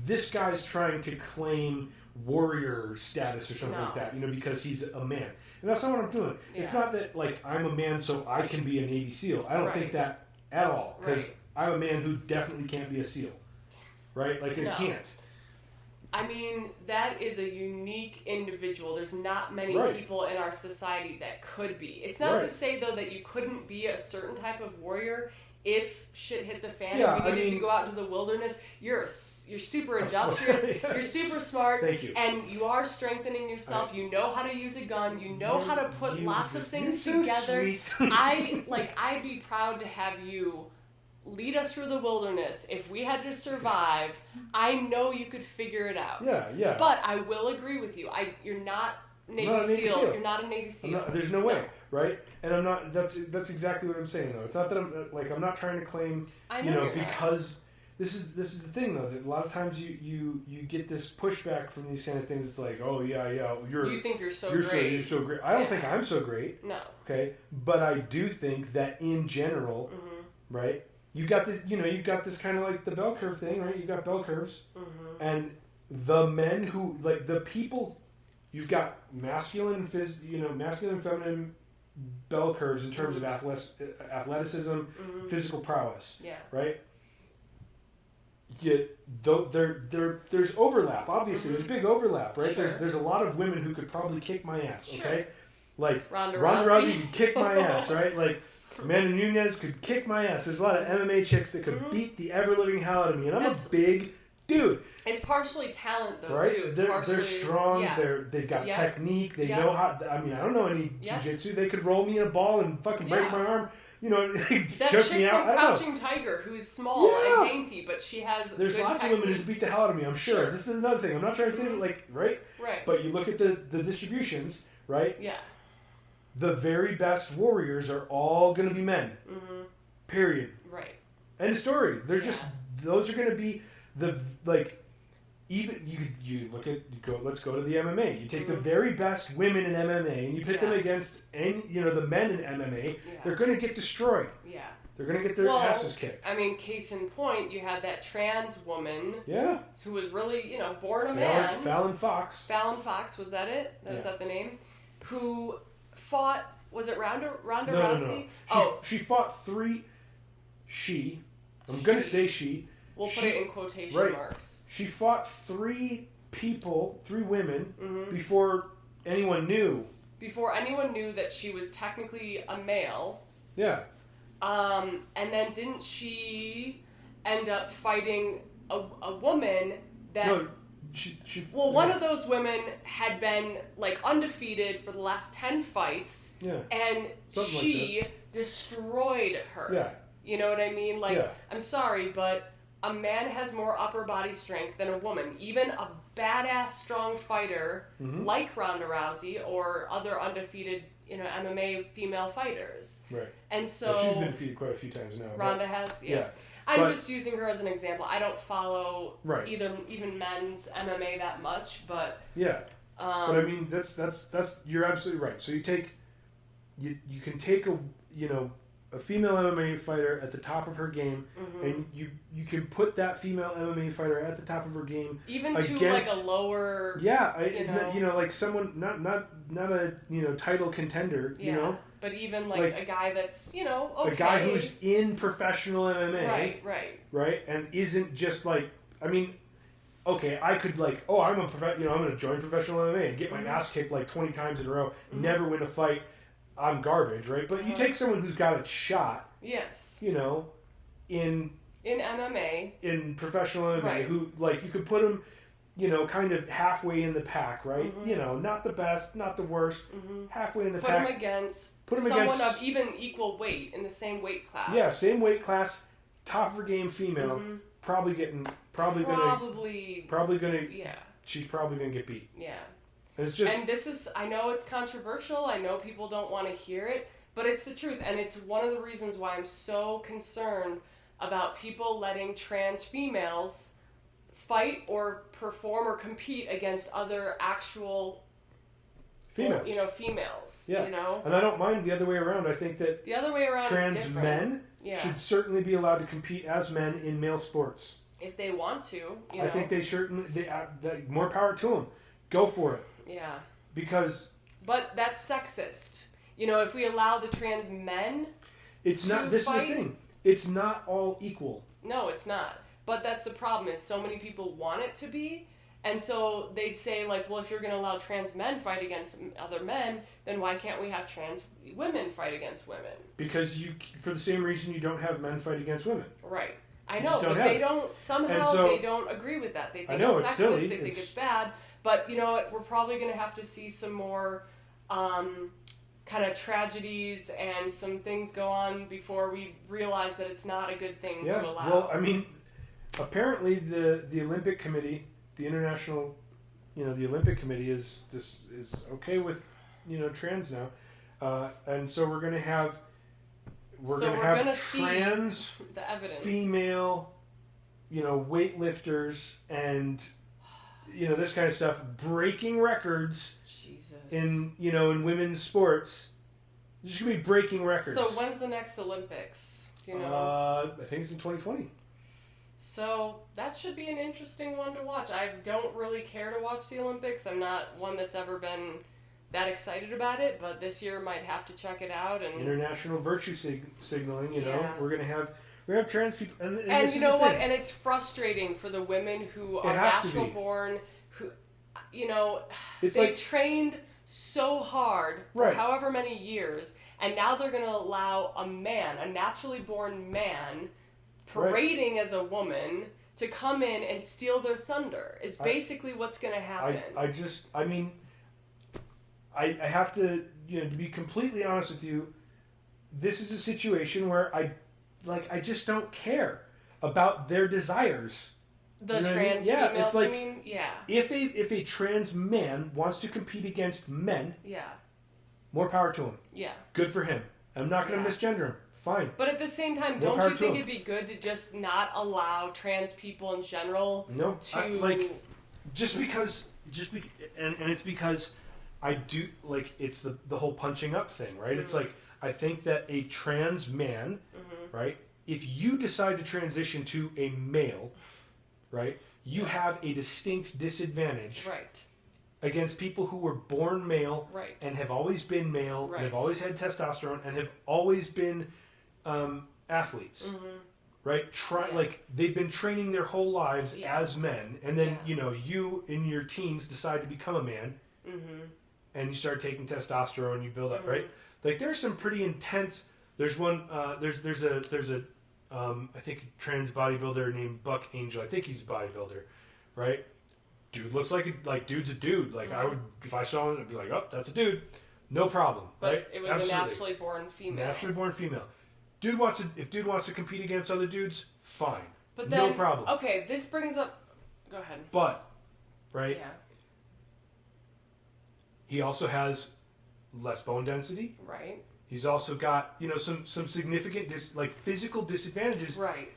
this guy's trying to claim warrior status or something like that, because he's a man. And that's not what I'm doing. Yeah. It's not that I'm a man so I can be a Navy SEAL. I don't think that at all, because I'm a man who definitely can't be a SEAL. Right? It can't. I mean, that is a unique individual. There's not many people in our society that could be. It's not to say, though, that you couldn't be a certain type of warrior if shit hit the fan Yeah, and we I needed to mean- go out into the wilderness, you're super industrious, Yeah. you're super smart, Thank you. and you are strengthening yourself. You know how to use a gun. You know how to put lots of things you're so together. sweet. I'd be proud to have you lead us through the wilderness. If we had to survive, I know you could figure it out. Yeah. But I will agree with you. You're not Navy, Not a Navy SEAL. You're not a Navy SEAL. There's no way, right? And I'm not. That's exactly what I'm saying though. It's not that I'm not trying to claim. I know you're because this is the thing though. That a lot of times you get this pushback from these kind of things. It's like, oh yeah, you think you're so you're great. you're so great. I don't think I'm so great. No. Okay, but I do think that in general, right? You got this. You've got this kind of like the bell curve thing, right? You've got bell curves, and the men who like the people. You've got masculine and feminine bell curves in terms of athleticism, physical prowess. Yeah. Right. Yet, there's overlap. Obviously, there's big overlap. Right. Sure. There's a lot of women who could probably kick my ass. Sure. Okay. Like Ronda Rousey could kick my ass. Right. Like Amanda Nunes could kick my ass. There's a lot of MMA chicks that could beat the ever living hell out of me, and I'm a big dude. It's partially talent, though, right? too. It's They're strong. Yeah. They've got Yeah. technique. They Yeah. know how. I mean, I don't know any jiu-jitsu. They could roll me in a ball and fucking break Yeah. my arm. That choke chick me out. from I don't know. Crouching Tiger, who's small and dainty, but she has There's good lots technique. of women who could beat the hell out of me. I'm sure. Sure. This is another thing. I'm not trying to say that, like, right. Right. But you look at the distributions, right? Yeah. The very best warriors are all going to be men. Period. Right. End of story. They're just those are going to be the like. Even let's go to the MMA. You take the very best women in MMA and you pit them against the men in MMA. They're going to get destroyed. Yeah. They're going to get their asses kicked. I mean, case in point, you had that trans woman. Yeah. Who was really, born a man. Fallon Fox. Fallon Fox, was that it? Was that the name? Who fought? Was it Ronda Rousey? No. She fought three. I'm going to say she. We'll put it in quotation marks. She fought three women, before anyone knew. Before anyone knew that she was technically a male. Yeah. And then didn't she end up fighting a woman that... No, one of those women had been, undefeated for the last 10 fights. Yeah. And Something she destroyed her. Yeah. You know what I mean? I'm sorry, but... A man has more upper body strength than a woman. Even a badass strong fighter like Ronda Rousey or other undefeated, MMA female fighters. Right. And so she's been defeated quite a few times now. Ronda has, yeah. I'm just using her as an example. I don't follow even men's MMA that much, but yeah. But I mean, that's you're absolutely right. So you can take a female MMA fighter at the top of her game, and you can put that female MMA fighter at the top of her game, even against, to a lower, like someone not a title contender, but even a guy that's okay, a guy who's in professional MMA, right, and isn't just okay, I could I'm going to join professional MMA and get my ass kicked 20 times in a row, never win a fight. I'm garbage, right? But you take someone who's got a shot. Yes. In MMA. In professional MMA, who you could put him, kind of halfway in the pack, right? Not the best, not the worst, halfway in the pack. Put him against someone of even equal weight in the same weight class. Yeah, same weight class, top of her game female, probably gonna. Yeah. She's probably gonna get beat. Yeah. And this is, I know it's controversial, I know people don't want to hear it, but it's the truth, and it's one of the reasons why I'm so concerned about people letting trans females fight or perform or compete against other actual females. Yeah. And I don't mind the other way around. I think that the other way around trans is men should certainly be allowed to compete as men in male sports. If they want to, I think they more power to them. Go for it. Yeah. But that's sexist. If we allow the trans men it's not this fight, is the thing. It's not all equal. No, it's not. But that's the problem is so many people want it to be, And so they'd say, like, well, if you're going to allow trans men fight against other men, then why can't we have trans women fight against women? Because for the same reason you don't have men fight against women. Right. I You know, just don't but have they it. don't, And somehow so- they don't agree with that. They think I know, it's it's sexist, silly. they think It's- it's bad. But, you know what, we're probably going to have to see some more kind of tragedies and some things go on before we realize that it's not a good thing Yeah. to allow. Well, I mean, apparently the Olympic Committee, the international, the Olympic Committee is okay with trans now, and so we're gonna have see trans the evidence. female, weightlifters and this kind of stuff breaking records Jesus. in women's sports. There's gonna be breaking records. So when's the next Olympics? Do you know? I think it's in 2020. So that should be an interesting one to watch. I don't really care to watch the Olympics. I'm not one that's ever been that excited about it, but this year might have to check it out. And International virtue signaling. Yeah. We're gonna have trans people, and and this you is know the what? thing. And it's frustrating for the women who are has to natural be. born, who It's they've like trained so hard for Right. however many years, and now they're going to allow a man, a naturally born man, parading as a woman, to come in and steal their thunder. Is basically what's going to happen. I have to to be completely honest with you. This is a situation where I just don't care about their desires. The You know what I mean? trans Yeah, females, it's like- I mean, yeah, If a trans man wants to compete against men, yeah, more power to him. yeah. Good for him. I'm not going to Yeah. misgender him. Fine. But at the same time, More don't power you to think them. it'd be good to just not allow trans people in general No, to... and it's because I do it's the whole punching up thing, right? It's like I think that a trans man, right? If you decide to transition to a male, right? You have a distinct disadvantage Right, against people who were born male right. and have always been male and have Right. always had testosterone and have always been athletes. Right? Yeah. They've been training their whole lives Yeah. as men, and then Yeah. you in your teens decide to become a man, and you start taking testosterone, you build up, right? Like there's some pretty intense. There's one. There's a I think a trans bodybuilder named Buck Angel. I think he's a bodybuilder, right? Dude looks dude's a dude. Like I would, if I saw him, I'd be like, oh, that's a dude, no problem, But right? it was Absolutely. a naturally born female. Naturally born female. If dude wants to compete against other dudes, fine. But then, no problem. Okay, this brings up... Go ahead. But, right, Yeah, he also has less bone density. right, He's also got, some significant physical disadvantages. right.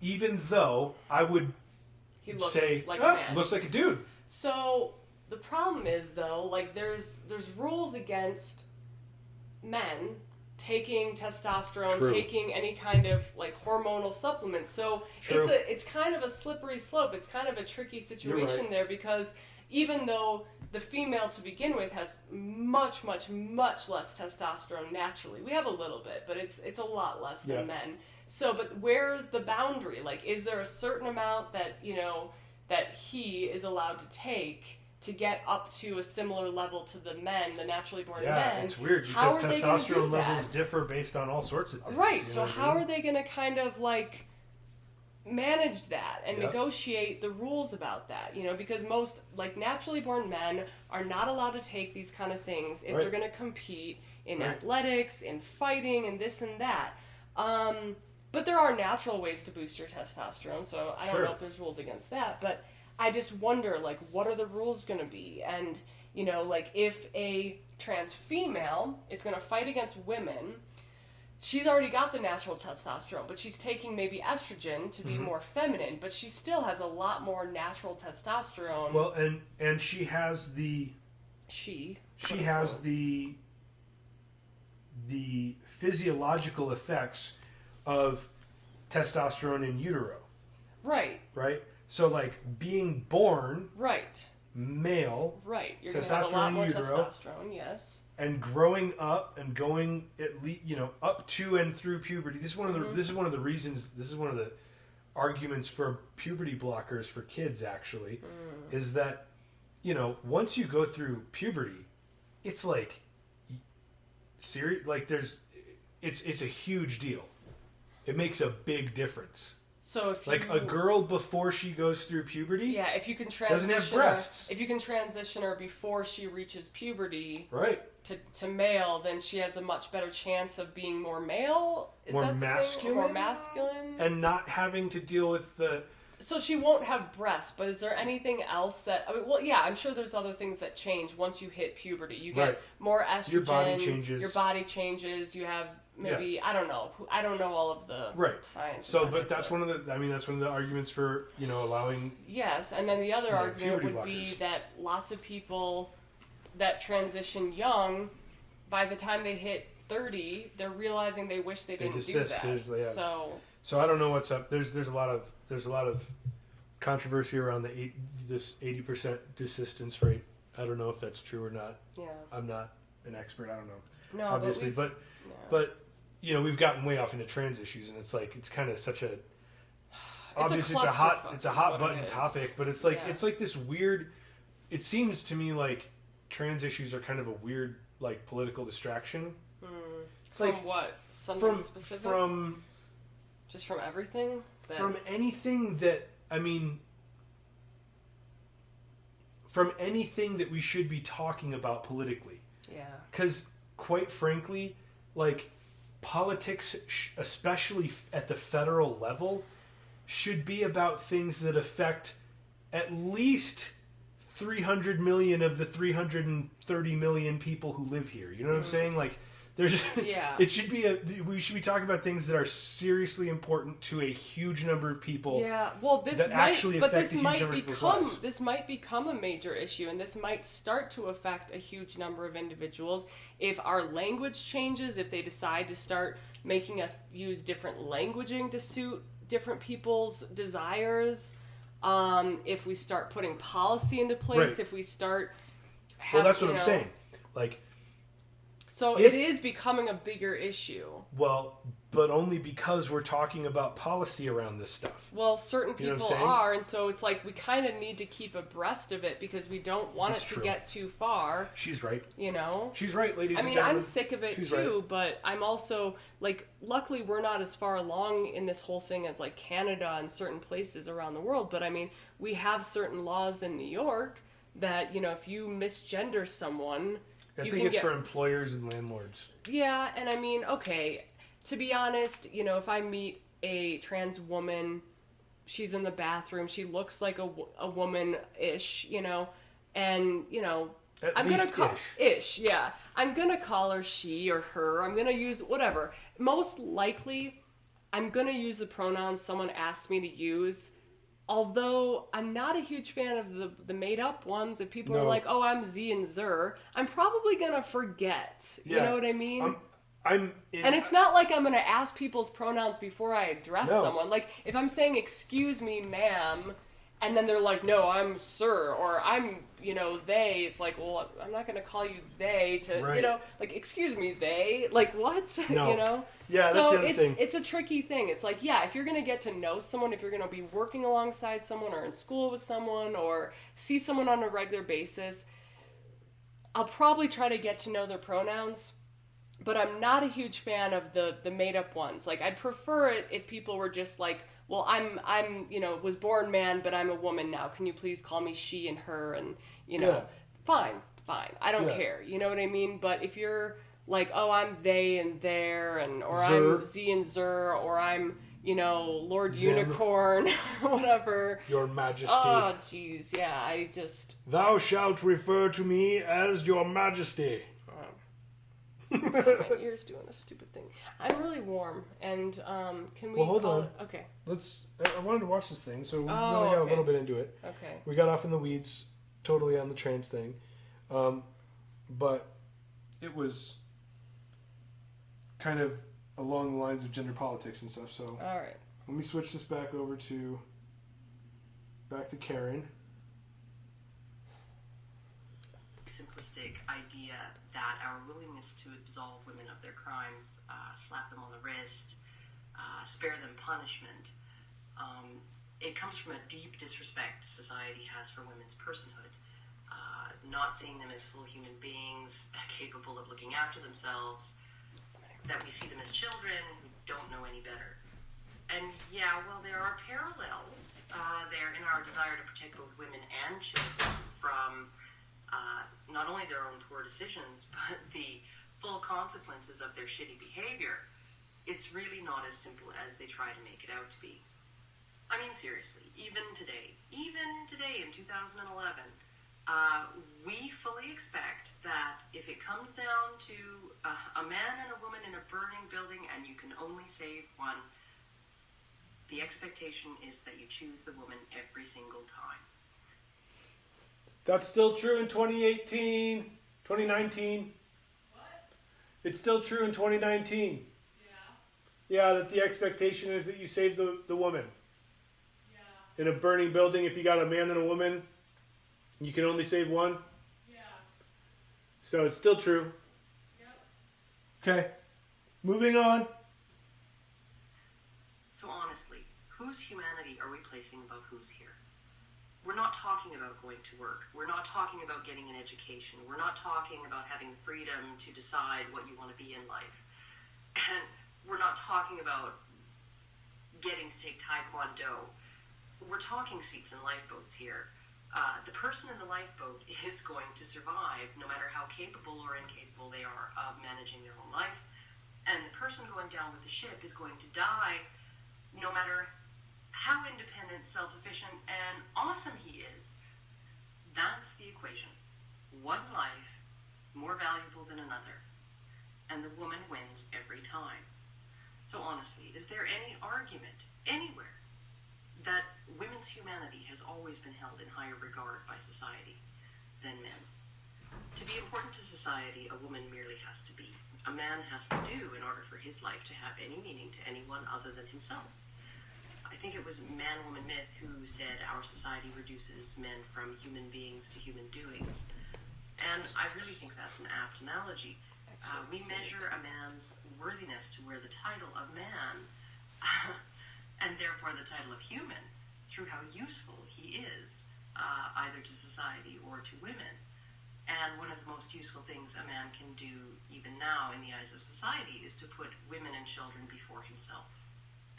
Even though I would He looks say, like a man. looks like a dude. So, the problem is, though, there's rules against men taking testosterone, True. taking any kind of hormonal supplements. So True. it's kind of a slippery slope. It's kind of a tricky situation right. there, because even though the female to begin with has much, much, much less testosterone naturally, we have a little bit, but it's a lot less than Yeah. men. So, but where's the boundary? Is there a certain amount that that he is allowed to take to get up to a similar level to the men, the naturally born Yeah, men? it's weird How because are they gonna do testosterone levels that? differ based on all sorts of things. Right. you So know what I how mean? are they going to kind of manage that and Yep. negotiate the rules about that? Because most naturally born men are not allowed to take these kind of things if Right. they're going to compete in Right. athletics, in fighting, and this and that. But there are natural ways to boost your testosterone, so I don't Sure. know if there's rules against that. But I just wonder, what are the rules going to be? And, if a trans female is going to fight against women, she's already got the natural testosterone, but she's taking maybe estrogen to be more feminine, but she still has a lot more natural testosterone. Well, and she has the She has the physiological effects of testosterone in utero, Right, right? So being born right, male right. You're going to have a Testosterone lot in more utero. testosterone, yes. and growing up and going at least up to and through puberty. This is one of the reasons. This is one of the arguments for puberty blockers for kids actually is that, you know, once you go through puberty, it's like serious. Like it's a huge deal. It makes a big difference. So if like a girl before she goes through puberty, yeah, if you can doesn't have transition breasts. if you can transition her before she reaches puberty, right, to male, then she has a much better chance of being more male. Is more that masculine, more masculine, and not having to deal with the. So she won't have breasts, but is there anything else that? I mean, well, yeah, I'm sure there's other things that change once you hit puberty. You get Right. more estrogen. Your body changes. Your body changes. You have maybe I don't know. I don't know all of the Right. science. So, behind but it, that's one of the. I mean, that's one of the arguments for, you know, allowing. Yes, and then the other argument puberty would be blockers. that lots of people that transition young, by the time they hit 30, they're realizing they wish they didn't do desist, that. So I don't know what's up. There's a lot of controversy around this 80% desistance rate. I don't know if that's true or not. Yeah. I'm not an expert. I don't know. No, obviously, but you know, we've gotten way off into trans issues, and it's like it's kind of such a obviously it's a hot button topic, but it's like it's like this weird. It seems to me like trans issues are kind of a weird like political distraction. It's from like what? Something specific? From just from everything? From anything that, I mean, from anything that we should be talking about politically. Yeah. Because, quite frankly, like, politics, especially at the federal level, should be about things that affect at least 300 million of the 330 million people who live here. You know what I'm saying? Like, there's it should be we should be talking about things that are seriously important to a huge number of people. Yeah, well, this might become a major issue, and this might start to affect a huge number of individuals if our language changes, if they decide to start making us use different languaging to suit different people's desires. If we start putting policy into place, if we start well, that's what I'm saying. Like, so it is becoming a bigger issue. Well, but only because we're talking about policy around this stuff. Well, certain people are, and so it's like we kind of need to keep abreast of it because we don't want it to get too far. She's right. You know? She's right, ladies and gentlemen. I'm sick of it too, but I'm also, like, luckily we're not as far along in this whole thing as, like, Canada and certain places around the world, but I mean, we have certain laws in New York that, you know, if you misgender someone... I think it's for employers and landlords. Yeah, and I mean, okay, to be honest, you know, if I meet a trans woman, she's in the bathroom, she looks like a woman-ish, you know, and, you know, I'm going to call... Ish, yeah. I'm going to call her she or her. I'm going to use whatever. Most likely, I'm going to use the pronouns someone asked me to use. Although I'm not a huge fan of the made-up ones, if people are like, oh, I'm Z and Zer, I'm probably going to forget. Yeah. You know what I mean? And it's not like I'm going to ask people's pronouns before I address someone. Like, if I'm saying, excuse me, ma'am, and then they're like, no, I'm sir, or I'm, you know, they, it's like, well, I'm not going to call you they to, you know, like, excuse me, they, like, what? No. You know? Yeah, that's the other thing. It's a tricky thing. It's like, yeah, if you're going to get to know someone, if you're going to be working alongside someone or in school with someone or see someone on a regular basis, I'll probably try to get to know their pronouns, but I'm not a huge fan of the made-up ones. Like, I'd prefer it if people were just like, well, I'm, you know, was born man, but I'm a woman now. Can you please call me she and her? And, you know, fine. I don't care. You know what I mean? But if you're like, oh, I'm they and their, and or Zer. I'm Z and Zer, or I'm, you know, Lord Zim. Unicorn, or whatever. Your Majesty. Oh, jeez, yeah, I just... Thou shalt refer to me as Your Majesty. My ear's doing a stupid thing. I'm really warm, and can we? Well, hold on. Okay. I wanted to watch this thing, so we really got a little bit into it. Okay. We got off in the weeds, totally on the trans thing, but it was kind of along the lines of gender politics and stuff. So. All right. Let me switch this back to Karen. Simplistic idea that our willingness to absolve women of their crimes, slap them on the wrist, spare them punishment, It comes from a deep disrespect society has for women's personhood, not seeing them as full human beings capable of looking after themselves, that we see them as children who don't know any better. And yeah, well, there are parallels there in our desire to protect both women and children from not only their own poor decisions, but the full consequences of their shitty behavior. It's really not as simple as they try to make it out to be. I mean, seriously, even today in 2011, we fully expect that if it comes down to a man and a woman in a burning building and you can only save one, the expectation is that you choose the woman every single time. That's still true in 2018, 2019. What? It's still true in 2019. Yeah, that the expectation is that you save the woman. In a burning building, if you got a man and a woman, you can only save one. Yeah. So it's still true. Yep. Okay, moving on. So honestly, whose humanity are we placing above whose here? We're not talking about going to work. We're not talking about getting an education. We're not talking about having the freedom to decide what you want to be in life. And we're not talking about getting to take Taekwondo. We're talking seats in lifeboats here. The person in the lifeboat is going to survive no matter how capable or incapable they are of managing their own life. And the person going down with the ship is going to die no matter how independent, self-sufficient, and awesome he is. That's the equation. One life more valuable than another. And the woman wins every time. So honestly, is there any argument anywhere that women's humanity has always been held in higher regard by society than men's? To be important to society, a woman merely has to be. A man has to do in order for his life to have any meaning to anyone other than himself. I think it was Man-Woman Myth who said our society reduces men from human beings to human doings. And I really think that's an apt analogy. We measure a man's worthiness to wear the title of man, and therefore the title of human, through how useful he is, either to society or to women. And one of the most useful things a man can do, even now in the eyes of society, is to put women and children before himself.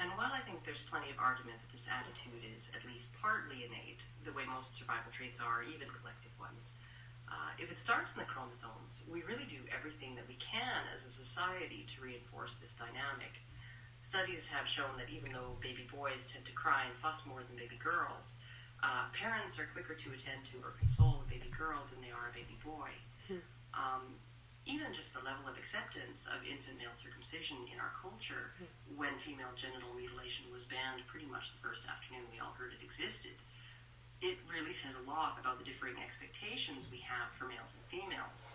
And while I think there's plenty of argument that this attitude is at least partly innate, the way most survival traits are, even collective ones, if it starts in the chromosomes, we really do everything that we can as a society to reinforce this dynamic. Studies have shown that even though baby boys tend to cry and fuss more than baby girls, parents are quicker to attend to or console a baby girl than they are a baby boy. Even just the level of acceptance of infant male circumcision in our culture, when female genital mutilation was banned pretty much the first afternoon we all heard it existed, it really says a lot about the differing expectations we have for males and females.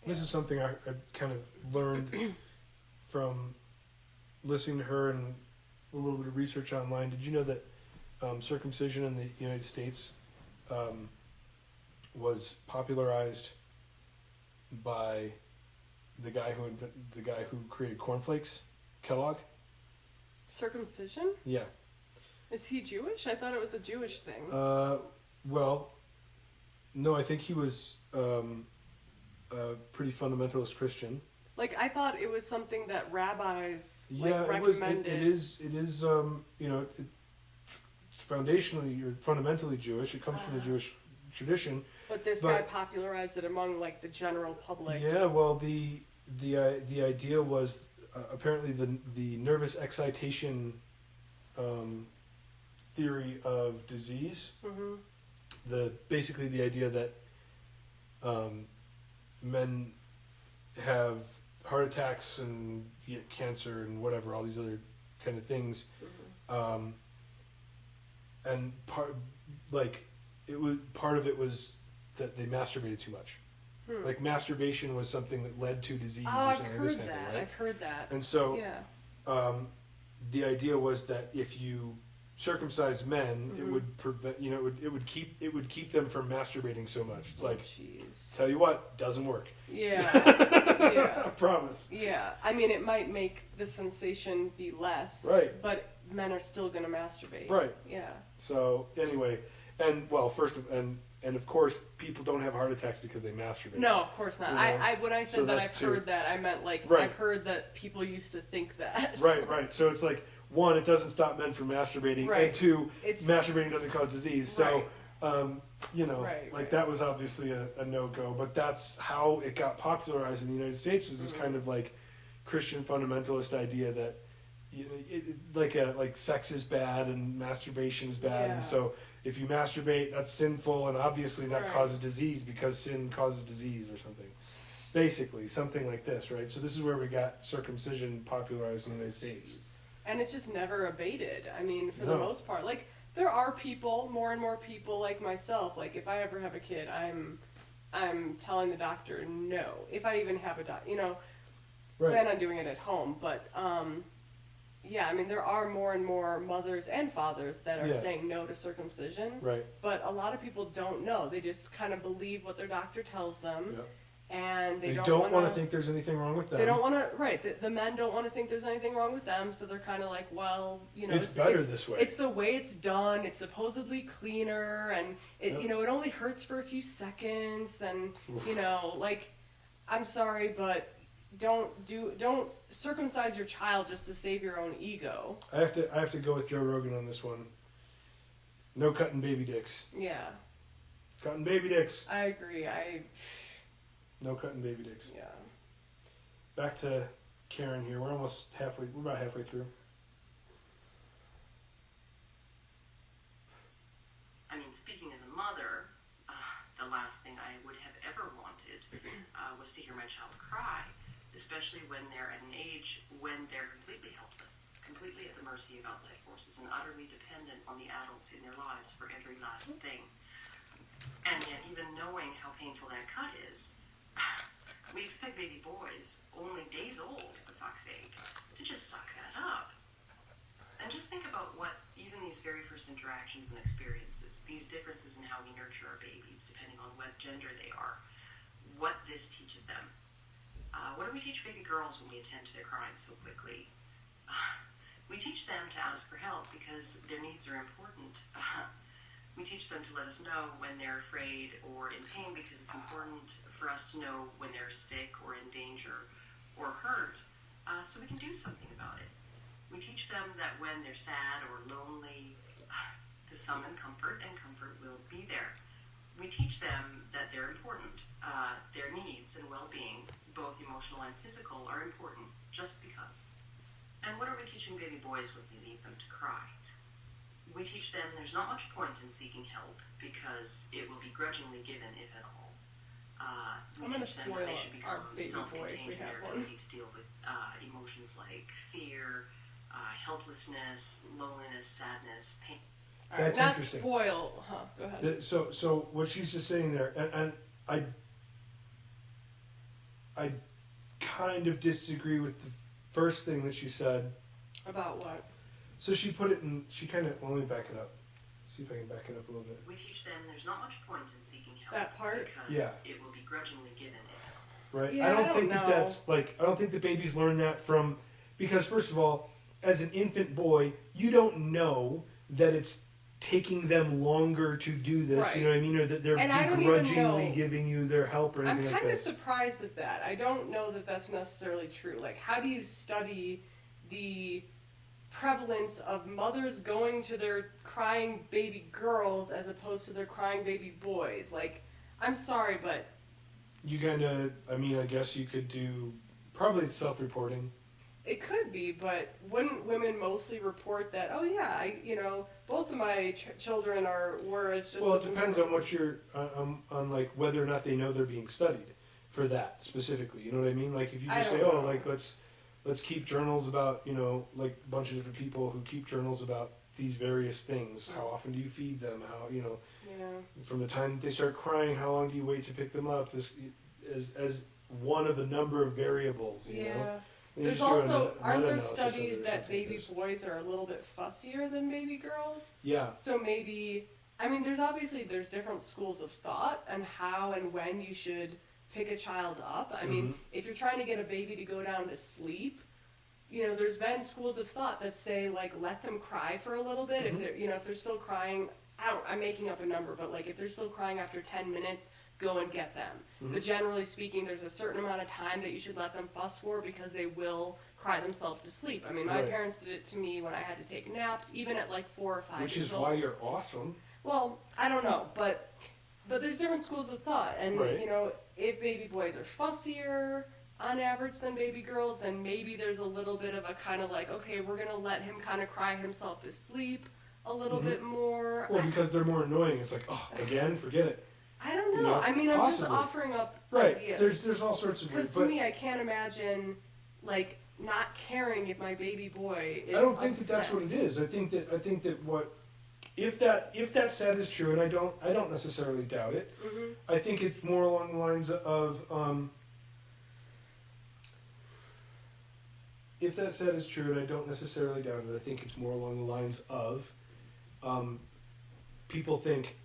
This is something I kind of learned from listening to her and a little bit of research online. Did you know that circumcision in the United States was popularized by the guy who created cornflakes, Kellogg? Circumcision? Yeah. Is he Jewish? I thought it was a Jewish thing. Well, no, I think he was a pretty fundamentalist Christian. Like, I thought it was something that rabbis It recommended. is it's foundationally or fundamentally Jewish. It comes from the Jewish tradition. But this guy popularized it among like the general public. Yeah, well, the idea was apparently the nervous excitation theory of disease. Mm-hmm. Basically the idea that men have heart attacks and get cancer and whatever, all these other kind of things. Mm-hmm. And part of it was that they masturbated too much. Like masturbation was something that led to disease or something like this kind of thing, right? I've heard that. And so the idea was that if you circumcise men, it would prevent, it would keep them from masturbating so much. It's like, tell you what, doesn't work. Yeah. I promise. Yeah. I mean, it might make the sensation be less. Right. But men are still gonna masturbate. Right. Yeah. So anyway, and of course, people don't have heart attacks because they masturbate. No, of course not. You know? I when I said So that that's I've two. heard that, I meant like Right. I've heard that people used to think that. Right. So it's like, one, it doesn't stop men from masturbating, Right. and two, It's masturbating doesn't cause disease. So, Right. that was obviously a no-go. But that's how it got popularized in the United States, was this kind of like Christian fundamentalist idea that like sex is bad and masturbation is bad, Yeah. and so if you masturbate, that's sinful, and obviously that Right. causes disease because sin causes disease or something. Basically, something like this, right? So this is where we got circumcision popularized in the United States. And it's just never abated. I mean, for the No. most part, like there are people, more and more people like myself. Like if I ever have a kid, I'm telling the doctor no. If I even have a plan on doing it at home. But yeah, I mean there are more and more mothers and fathers that are Yeah. saying no to circumcision. Right. But a lot of people don't know. They just kind of believe what their doctor tells them, Yeah. and They don't don't want to think there's anything wrong with them. They don't want to, right? The men don't want to think there's anything wrong with them, so they're kind of like, well, It's better this way. It's the way it's done. It's supposedly cleaner, and it, Yep. it only hurts for a few seconds, and Oof. like, I'm sorry, but don't circumcise your child just to save your own ego. I have to go with Joe Rogan on this one. No cutting baby dicks. Yeah, Cutting baby dicks. I agree. No cutting baby dicks. Yeah. Back to Karen here. We're almost halfway. We're about halfway through. I mean, speaking as a mother, the last thing I would have ever wanted was to hear my child cry, especially when they're at an age when they're completely helpless, completely at the mercy of outside forces, and utterly dependent on the adults in their lives for every last thing. And yet, even knowing how painful that cut is, we expect baby boys, only days old, for fuck's sake, to just suck that up. And just think about what even these very first interactions and experiences, these differences in how we nurture our babies, depending on what gender they are, what this teaches them. What do we teach baby girls when we attend to their crying so quickly? We teach them to ask for help because their needs are important. We teach them to let us know when they're afraid or in pain because it's important for us to know when they're sick or in danger or hurt, so we can do something about it. We teach them that when they're sad or lonely, to summon comfort, and comfort will be there. We teach them that they're important. Their needs and well-being, both emotional and physical, are important just because. And what are we teaching baby boys when we leave them to cry? We teach them there's not much point in seeking help because it will be grudgingly given, if at all. We I'm gonna teach them that they should spoil our become baby boy if self-contained we in their have one. ability to deal with emotions like fear, helplessness, loneliness, sadness, pain. All right, That's not interesting. spoil. Go ahead. So what she's just saying there, and I kind of disagree with the first thing that she said. About what? So she put it in. She kind of. Well, let me back it up. See if I can back it up a little bit. We teach them there's not much point in seeking help That part? because it will be grudgingly given, if at all. Right. Yeah, I I don't don't think that know. that's like. I don't think the babies learn that from, because first of all, as an infant boy, you don't know that it's taking them longer to do this. Right. You know what I mean? Or that they're And I don't even begrudgingly know- giving you their help or I'm anything kind like of this. surprised at that. I don't know that that's necessarily true. Like, how do you study the prevalence of mothers going to their crying baby girls as opposed to their crying baby boys? Like, I'm sorry, but You kind of. I mean, I guess you could do. Probably it's self-reporting. it could be. But wouldn't women mostly report that? Oh yeah, both of my children were as just. Well, it as depends on important." what you're on like whether or not they know they're being studied for that specifically. You know what I mean? Like if you I just say, don't oh, know. like let's keep journals about like a bunch of different people who keep journals about these various things. How often do you feed them? How Yeah. from the time that they start crying, how long do you wait to pick them up? This as one of the number of variables. You know. Yeah. And you There's just do also aren't there meta-analysis of it studies or that something like baby this. boys are a little bit fussier than baby girls? Yeah. So maybe there's different schools of thought on how and when you should pick a child up. I mean, Mhm. if you're trying to get a baby to go down to sleep, there's been schools of thought that say, like, let them cry for a little bit. If they're, if they're still crying, I'm making up a number, but, like, if they're still crying after 10 minutes, go and get them. But generally speaking, there's a certain amount of time that you should let them fuss for, because they will cry themselves to sleep. I mean, my parents did it to me when I had to take naps, even at, like, 4 or 5 Which years is old. why you're awesome. Well, I don't know, but there's different schools of thought, and Right. If baby boys are fussier on average than baby girls, then maybe there's a little bit of a kind of like, okay, we're gonna let him kind of cry himself to sleep a little bit more. Well, because they're more annoying. It's like, oh, again, forget it. I don't know. You know, I mean, I'm just possibly. offering up Right. ideas. There's all sorts of Because ways. to me, I can't imagine like not caring if my baby boy is I don't think upset. that that's what it is. I think that what if that set is true, and I don't necessarily doubt it. Mhm. I think it's more along the lines of if that set is true, and I don't necessarily doubt it. I think it's more along the lines of people think,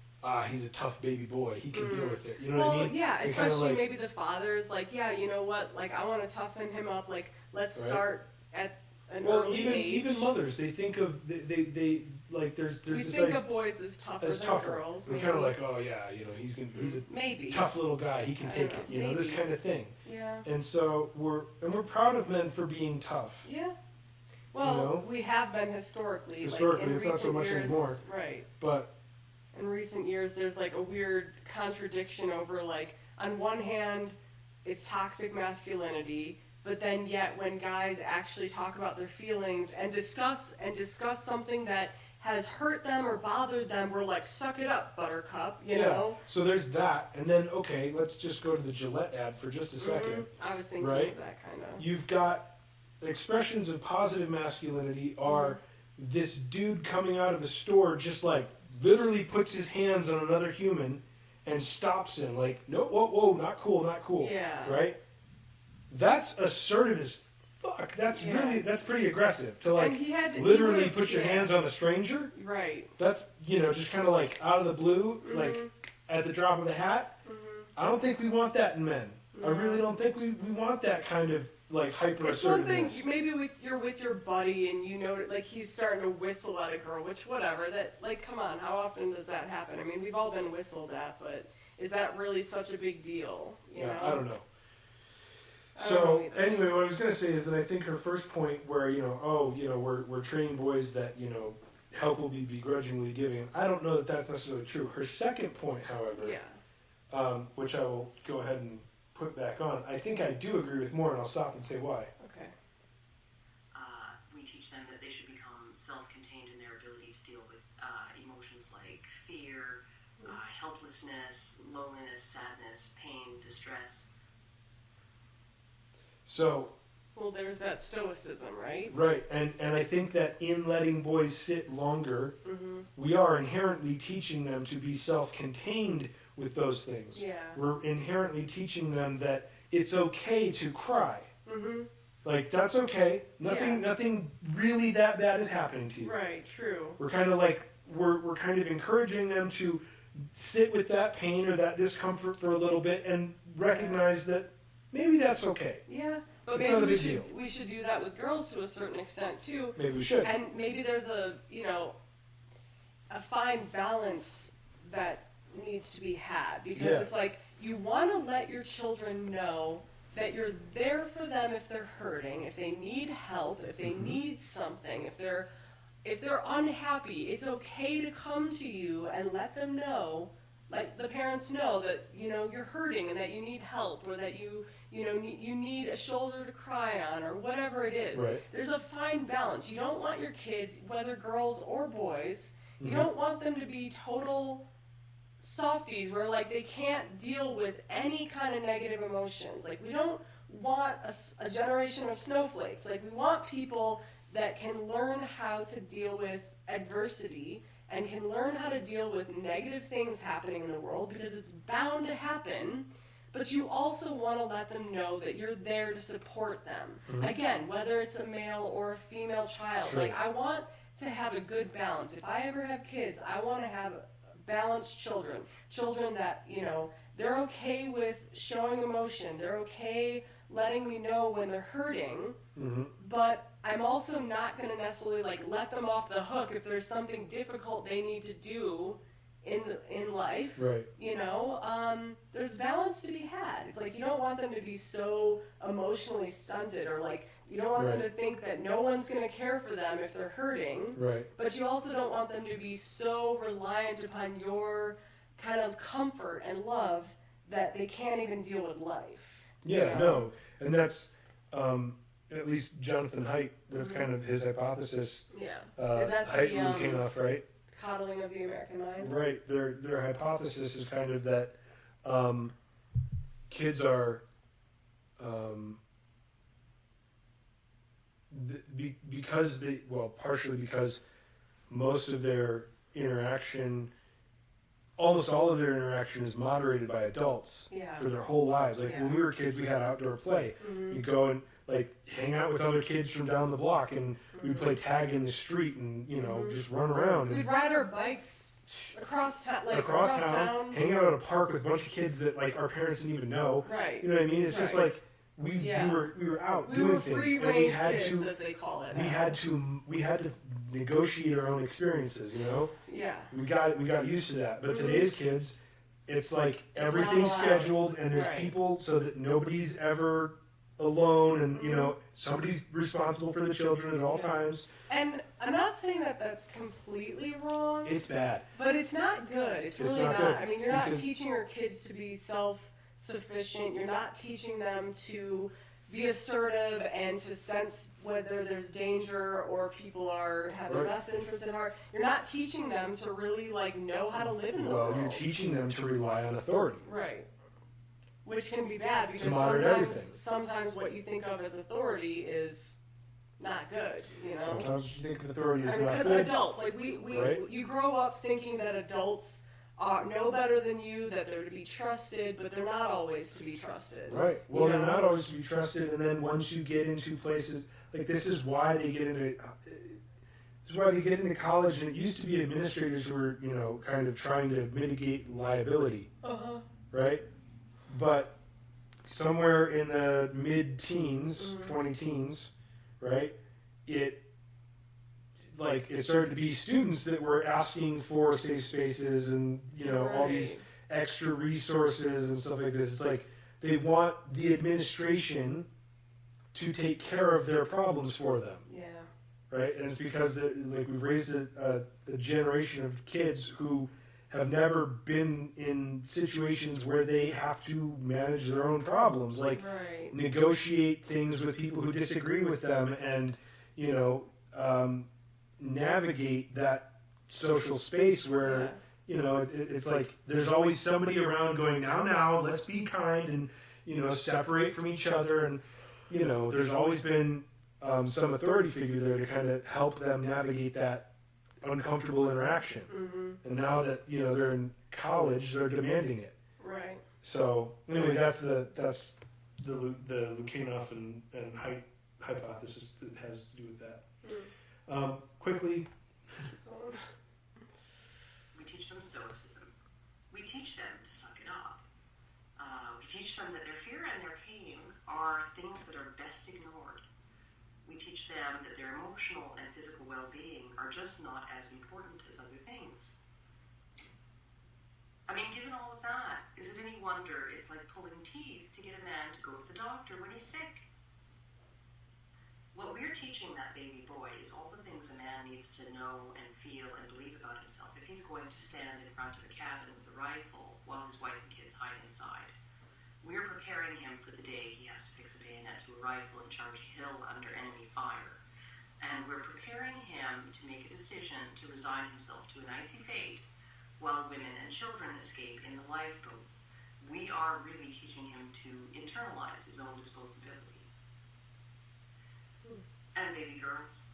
he's a tough baby boy. He can deal with it. You know what I mean? Yeah, And kinda especially like, maybe the father is like, yeah, you know what? Like, I want to toughen him up. Like, let's Right. start at an well, early age. even mothers, they think of they like there's we this think like of boys as tougher as than tougher. girls. We're Maybe. kind of like, oh yeah, he's a Maybe. tough little guy. He can I take don't it. know, This maybe. kind of thing. Yeah. And so we're proud of men for being tough. Yeah. Well, know? we have been historically. Historically, like, in it's not so recent much years, anymore. Right. But In recent years, there's like a weird contradiction over like, on one hand, it's toxic masculinity, but then yet when guys actually talk about their feelings and discuss something that has hurt them or bothered them, we're like, suck it up, buttercup, you know? So there's that, and then okay, let's just go to the Gillette ad for just a second. I was thinking Right? of that kind of. You've got expressions of positive masculinity are this dude coming out of a store just like literally puts his hands on another human and stops him like, no, whoa, not cool. Yeah. Right? That's assertive as fuck. That's pretty aggressive to like And he literally would've- put your hands on a stranger. Right. That's just kind of like out of the blue, like at the drop of a hat. I don't think we want that in men. I really don't think we want that kind of like hyper It's one thing, assertiveness. maybe you're with your buddy and you know, like, he's starting to whistle at a girl, which, whatever, that, like, come on, how often does that happen? I mean, we've all been whistled at, but is that really such a big deal? You know? I don't know. I don't So know either. anyway, what I was going to say is that I think her first point, where we're training boys that help will be begrudgingly given. I don't know that that's necessarily true. Her second point, however, Yeah, which I will go ahead and put back on, I think I do agree with more, and I'll stop and say why. okay. We teach them that they should become self-contained in their ability to deal with emotions like fear, helplessness, loneliness, sadness, pain, distress. So Well, there's that stoicism, right? right, and I think that in letting boys sit longer, we are inherently teaching them to be self-contained with those things. Yeah. We're inherently teaching them that it's okay to cry. Like, that's okay. Nothing really that bad is happening to you. Right, true. We're kind of like, we're kind of encouraging them to sit with that pain or that discomfort for a little bit and recognize that maybe that's okay. Yeah, but It's maybe not a big deal. we should do that with girls to a certain extent, too. Maybe we should. And maybe there's a fine balance that needs to be had, because it's like, you want to let your children know that you're there for them if they're hurting, if they need help, if they need something, if they're unhappy. It's okay to come to you and let them know, like the parents know, that you're hurting and that you need help, or that you need a shoulder to cry on, or whatever it is. Right. There's a fine balance. You don't want your kids, whether girls or boys, you don't want them to be total softies where like they can't deal with any kind of negative emotions. Like, we don't want a generation of snowflakes. Like, we want people that can learn how to deal with adversity and can learn how to deal with negative things happening in the world, because it's bound to happen. But you also want to let them know that you're there to support them. Again, whether it's a male or a female child. Sure. Like, I want to have a good balance. If I ever have kids, I want to have balanced children that, you know, they're okay with showing emotion, they're okay letting me know when they're hurting, but I'm also not going to necessarily like let them off the hook if there's something difficult they need to do in life. Right. You know, there's balance to be had. It's like you don't want them to be so emotionally stunted, or like you don't want them to think that no one's going to care for them if they're hurting. Right. But you also don't want them to be so reliant upon your kind of comfort and love that they can't even deal with life. Yeah, you know? no. And that's, at least Jonathan Haidt, that's kind of his hypothesis. Yeah. Is that Haidt the and Lukianoff, right? coddling of the American mind? Right. Their hypothesis is kind of that kids are, because they, well, partially because most of their interaction, almost all of their interaction is moderated by adults Yeah. for their whole lives. Like Yeah. when we were kids, we had outdoor play. You go and like hang out with other kids from down the block, and we'd play tag in the street, and you know just run around. We'd And ride our bikes across town, like across town, hang out at a park with a bunch of kids that like our parents didn't even know. Right. You know what I mean? It's just Right. like we Yeah. we were out We doing were things, free and we range had kids, to as they call it. we now. had to negotiate our own experiences. You know, Yeah. we got used to that. But today's kids, it's like everything's not allowed. scheduled, and there's Right. people so that nobody's ever alone, and you know somebody's responsible for the children at all times. And I'm not saying that that's completely wrong, It's bad. but it's not good. It's really not not. good, I mean, you're not because- teaching your kids to be self-sufficient. You're not teaching them to be assertive and to sense whether there's danger or people are having Right. best interest at heart. You're not teaching them to really like know how to live in the Well, world. you're teaching them to rely on authority. Right. Which can be bad because moderate everything. sometimes what you think of as authority is not good, you know? Sometimes what you think of authority is I mean, not because good. adults, like Right. you grow up thinking that adults know better than you, that they're to be trusted, but they're not always to be trusted. Right. Well, You they're know? not always to be trusted, and then once you get into places like this is why they get into. This is why they get into college, and it used to be administrators who were, you know, kind of trying to mitigate liability, Uh-huh. right? But somewhere in the mid-teens, 20-teens, right, it started to be students that were asking for safe spaces and, you know, all these Right. extra resources and stuff like this. It's like they want the administration to take care of their problems for them, Yeah. right? And it's because like we've raised a generation of kids who have never been in situations where they have to manage their own problems, like Right. negotiate things with people who disagree with them, and you know, navigate that social space where. Yeah. You know, it's like there's always somebody around going, now, let's be kind and, you know, separate from each other. And, you know, there's always been some authority figure there to kind of help them navigate that uncomfortable interaction. Mm-hmm. And now that, you know, they're in college, they're demanding it. Right. So, anyway, that's the Lukianoff and Haidt hypothesis that has to do with that. Quickly, We teach them stoicism. We teach them to suck it up. We teach them that their fear and their pain are things that are best ignored. We teach them that their emotional and physical well-being are just not as important as other things. I mean, given all of that, is it any wonder it's like pulling teeth to get a man to go to the doctor when he's sick? What we're teaching that baby boy is all the things a man needs to know and feel and believe about himself if he's going to stand in front of a cabin with a rifle while his wife and kids hide inside. We're preparing him for the day he has to fix a bayonet to a rifle and charge a hill under enemy fire. And we're preparing him to make a decision to resign himself to an icy fate while women and children escape in the lifeboats. We are really teaching him to internalize his own disposability. And baby girls,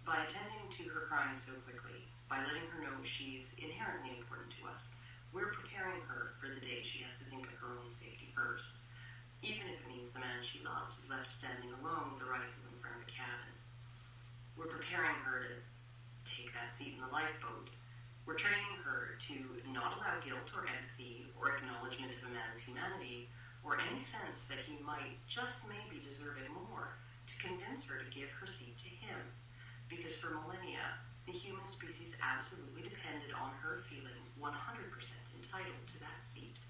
by attending to her crying so quickly, by letting her know she's inherently important to us, we're preparing her for the day she has to think of her own safety first, even if it means the man she loves is left standing alone with a rifle in front of a cabin. We're preparing her to take that seat in the lifeboat We're training her to not allow guilt or empathy or acknowledgement of a man's humanity or any sense that he might just maybe deserve it more to convince her to give her seat to him. Because for millennia, the human species absolutely depended on her feeling 100% entitled to that seat.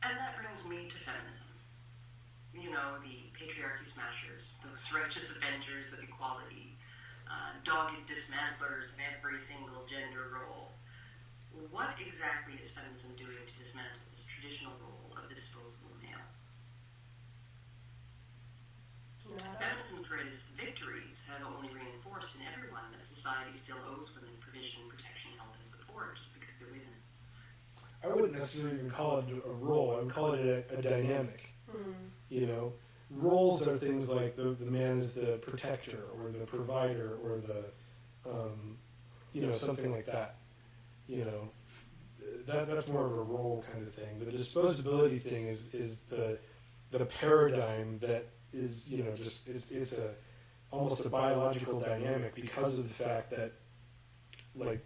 And that brings me to feminism. You know, the patriarchy smashers, those righteous avengers of equality, dogged dismantlers of every single gender role. What exactly is feminism doing to dismantle this traditional role of the disposable male? Feminism's greatest victories have only reinforced in everyone that society still owes women provision, protection, help, and support just because they're women. I wouldn't necessarily even call it a role. I would call it a dynamic. You know, roles are things like the man is the protector or the provider or the, you know, something like that. You know, that's more of a role kind of thing. The disposability thing is the paradigm that is, you know, just it's a almost a biological dynamic because of the fact that, like,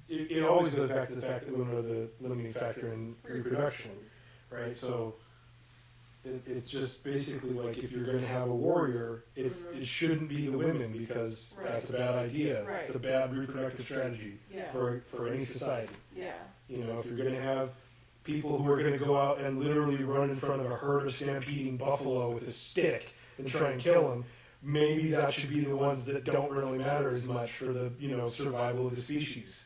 it always goes back to the fact that women are the limiting factor in reproduction, right? So it's just basically like if you're going to have a warrior, it shouldn't be the women because that's a bad idea. Right. It's a bad reproductive strategy for any society. Yeah. You know, if you're going to have people who are going to go out and literally run in front of a herd of stampeding buffalo with a stick and try and kill them, maybe that should be the ones that don't really matter as much for the, you know, survival of the species.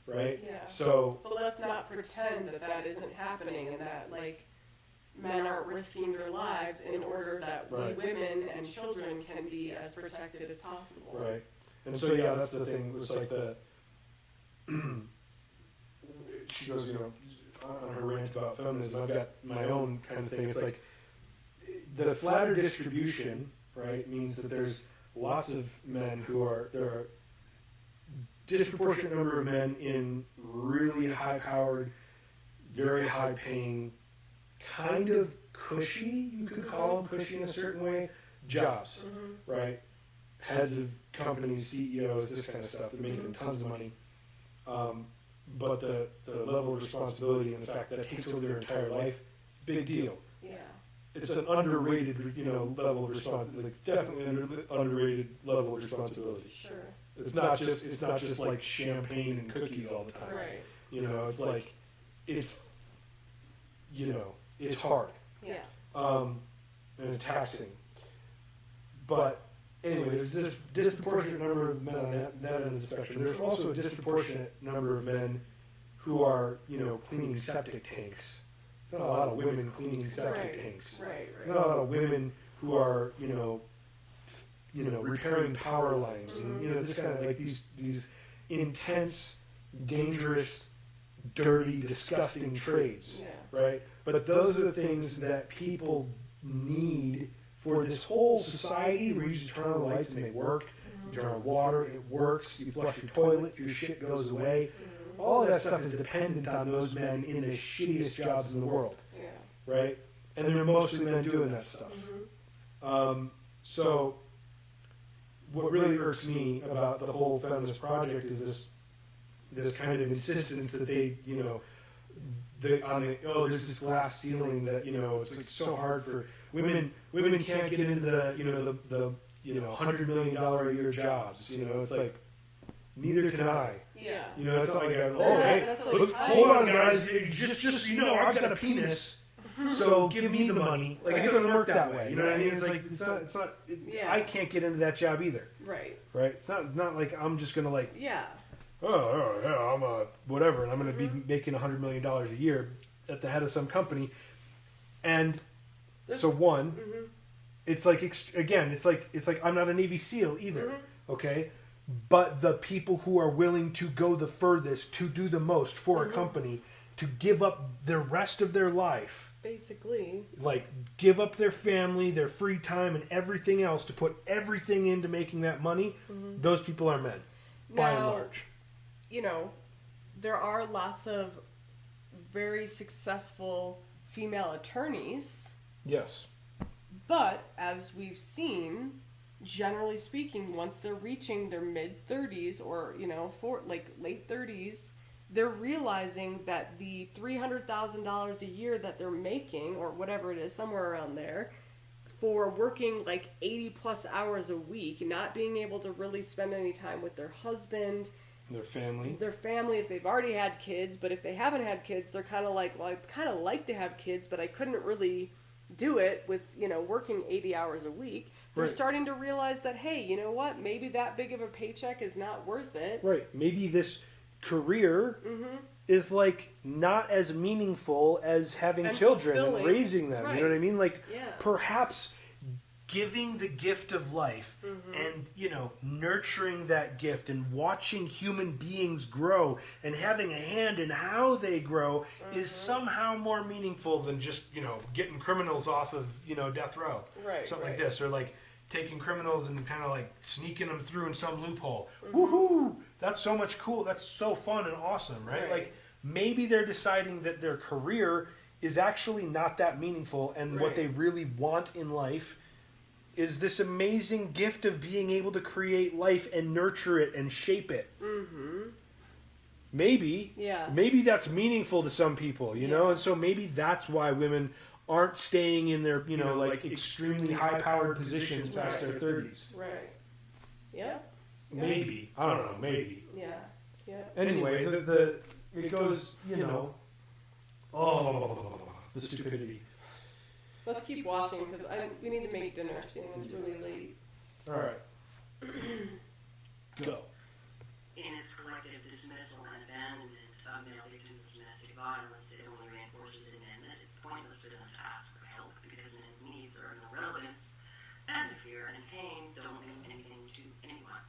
Right? Yeah. So, But let's not pretend that that isn't happening and that, like, men aren't risking their lives in order that Right. we women and children can be as protected as possible. right. And so, yeah, that's the thing. It's like the, she goes, you know, on her rant about feminism, I've got my own kind of thing. It's like the flatter distribution, right, means that there's lots of men there are disproportionate number of men in really high-powered, very high-paying, kind of cushy, you could call them cushy in a certain way, jobs, right? Heads of companies, CEOs, this kind of stuff. They're making tons of money. But the level of responsibility and the fact that it takes over their entire life, big deal. Yeah. It's an underrated, you know, level of responsibility. Like definitely underrated level of responsibility. Sure. It's not just like champagne and cookies all the time. Right. You know, it's like it's hard. Yeah. And it's taxing. But anyway, there's this disproportionate number of men on that end of the spectrum. There's also a disproportionate number of men who are, you know, cleaning septic tanks. There's not a lot of women cleaning septic tanks. Right. There's not a lot of women who are, you know, repairing power lines and, you know, this kind of like these intense, dangerous, dirty, disgusting trades, right? But those are the things that people need for this whole society where you just turn on the lights and they work. You turn on water, it works. You flush your toilet, your shit goes away. All of that stuff is dependent on those men in the shittiest jobs in the world, right? And they're mostly men doing that stuff. So what really irks me about the whole feminist project is this kind of insistence that they, you know, there's this glass ceiling that, you know, it's like so hard for women can't get into the $100 million a year jobs, you know. It's like neither can I. Yeah. You know, it's not like hold on guys, just you know, I've got a penis, so give me the money. Like it doesn't work that way. You know what I mean? It's like it's not I can't get into that job either. Right. Right? It's not like I'm just gonna like yeah, I'm a whatever, and I'm gonna be making $100 million a year at the head of some company. And so it's like it's like I'm not a Navy SEAL either. Okay? But the people who are willing to go the furthest, to do the most for a company, to give up the rest of their life, basically, like give up their family, their free time, and everything else to put everything into making that money, those people are men, by and large. You know, there are lots of very successful female attorneys. Yes. But, as we've seen, generally speaking, once they're reaching their mid 30s or, for like late 30s, they're realizing that the $300,000 a year that they're making, or whatever it is, somewhere around there, for working like 80 plus hours a week, not being able to really spend any time with their husband, Their family. if they've already had kids. But if they haven't had kids, they're kind of like, well, I'd kind of like to have kids, but I couldn't really do it with, working 80 hours a week. They're Right. starting to realize that, hey, you know what? Maybe that big of a paycheck is not worth it. Right. Maybe this career is like not as meaningful as having And children and fulfilling. raising them. You know what I Right. mean? Like Yeah. perhaps giving the gift of life and nurturing that gift and watching human beings grow and having a hand in how they grow is somehow more meaningful than just getting criminals off of death row, Right, something like right. this, or like taking criminals and kind of like sneaking them through in some loophole. Woohoo! That's so much cool. That's so fun and awesome, right? Right. Like maybe they're deciding that their career is actually not that meaningful, and what Right. they really want in life is this amazing gift of being able to create life and nurture it and shape it. Maybe. Yeah. Maybe that's meaningful to some people, know? Yeah. And so maybe that's why women aren't staying in their, like extremely high-powered positions past their 30s. Right. Yeah. Maybe. I don't know. Maybe. Yeah. Yeah. Anyway, it goes, the stupidity. Let's keep watching because we need to make dinner soon. It's really late. All right. Go. In its collective dismissal and abandonment of male victims of domestic violence, it only reinforces in men that it's pointless for them to ask for help because men's needs are of no relevance, and the fear and pain don't mean anything to anyone.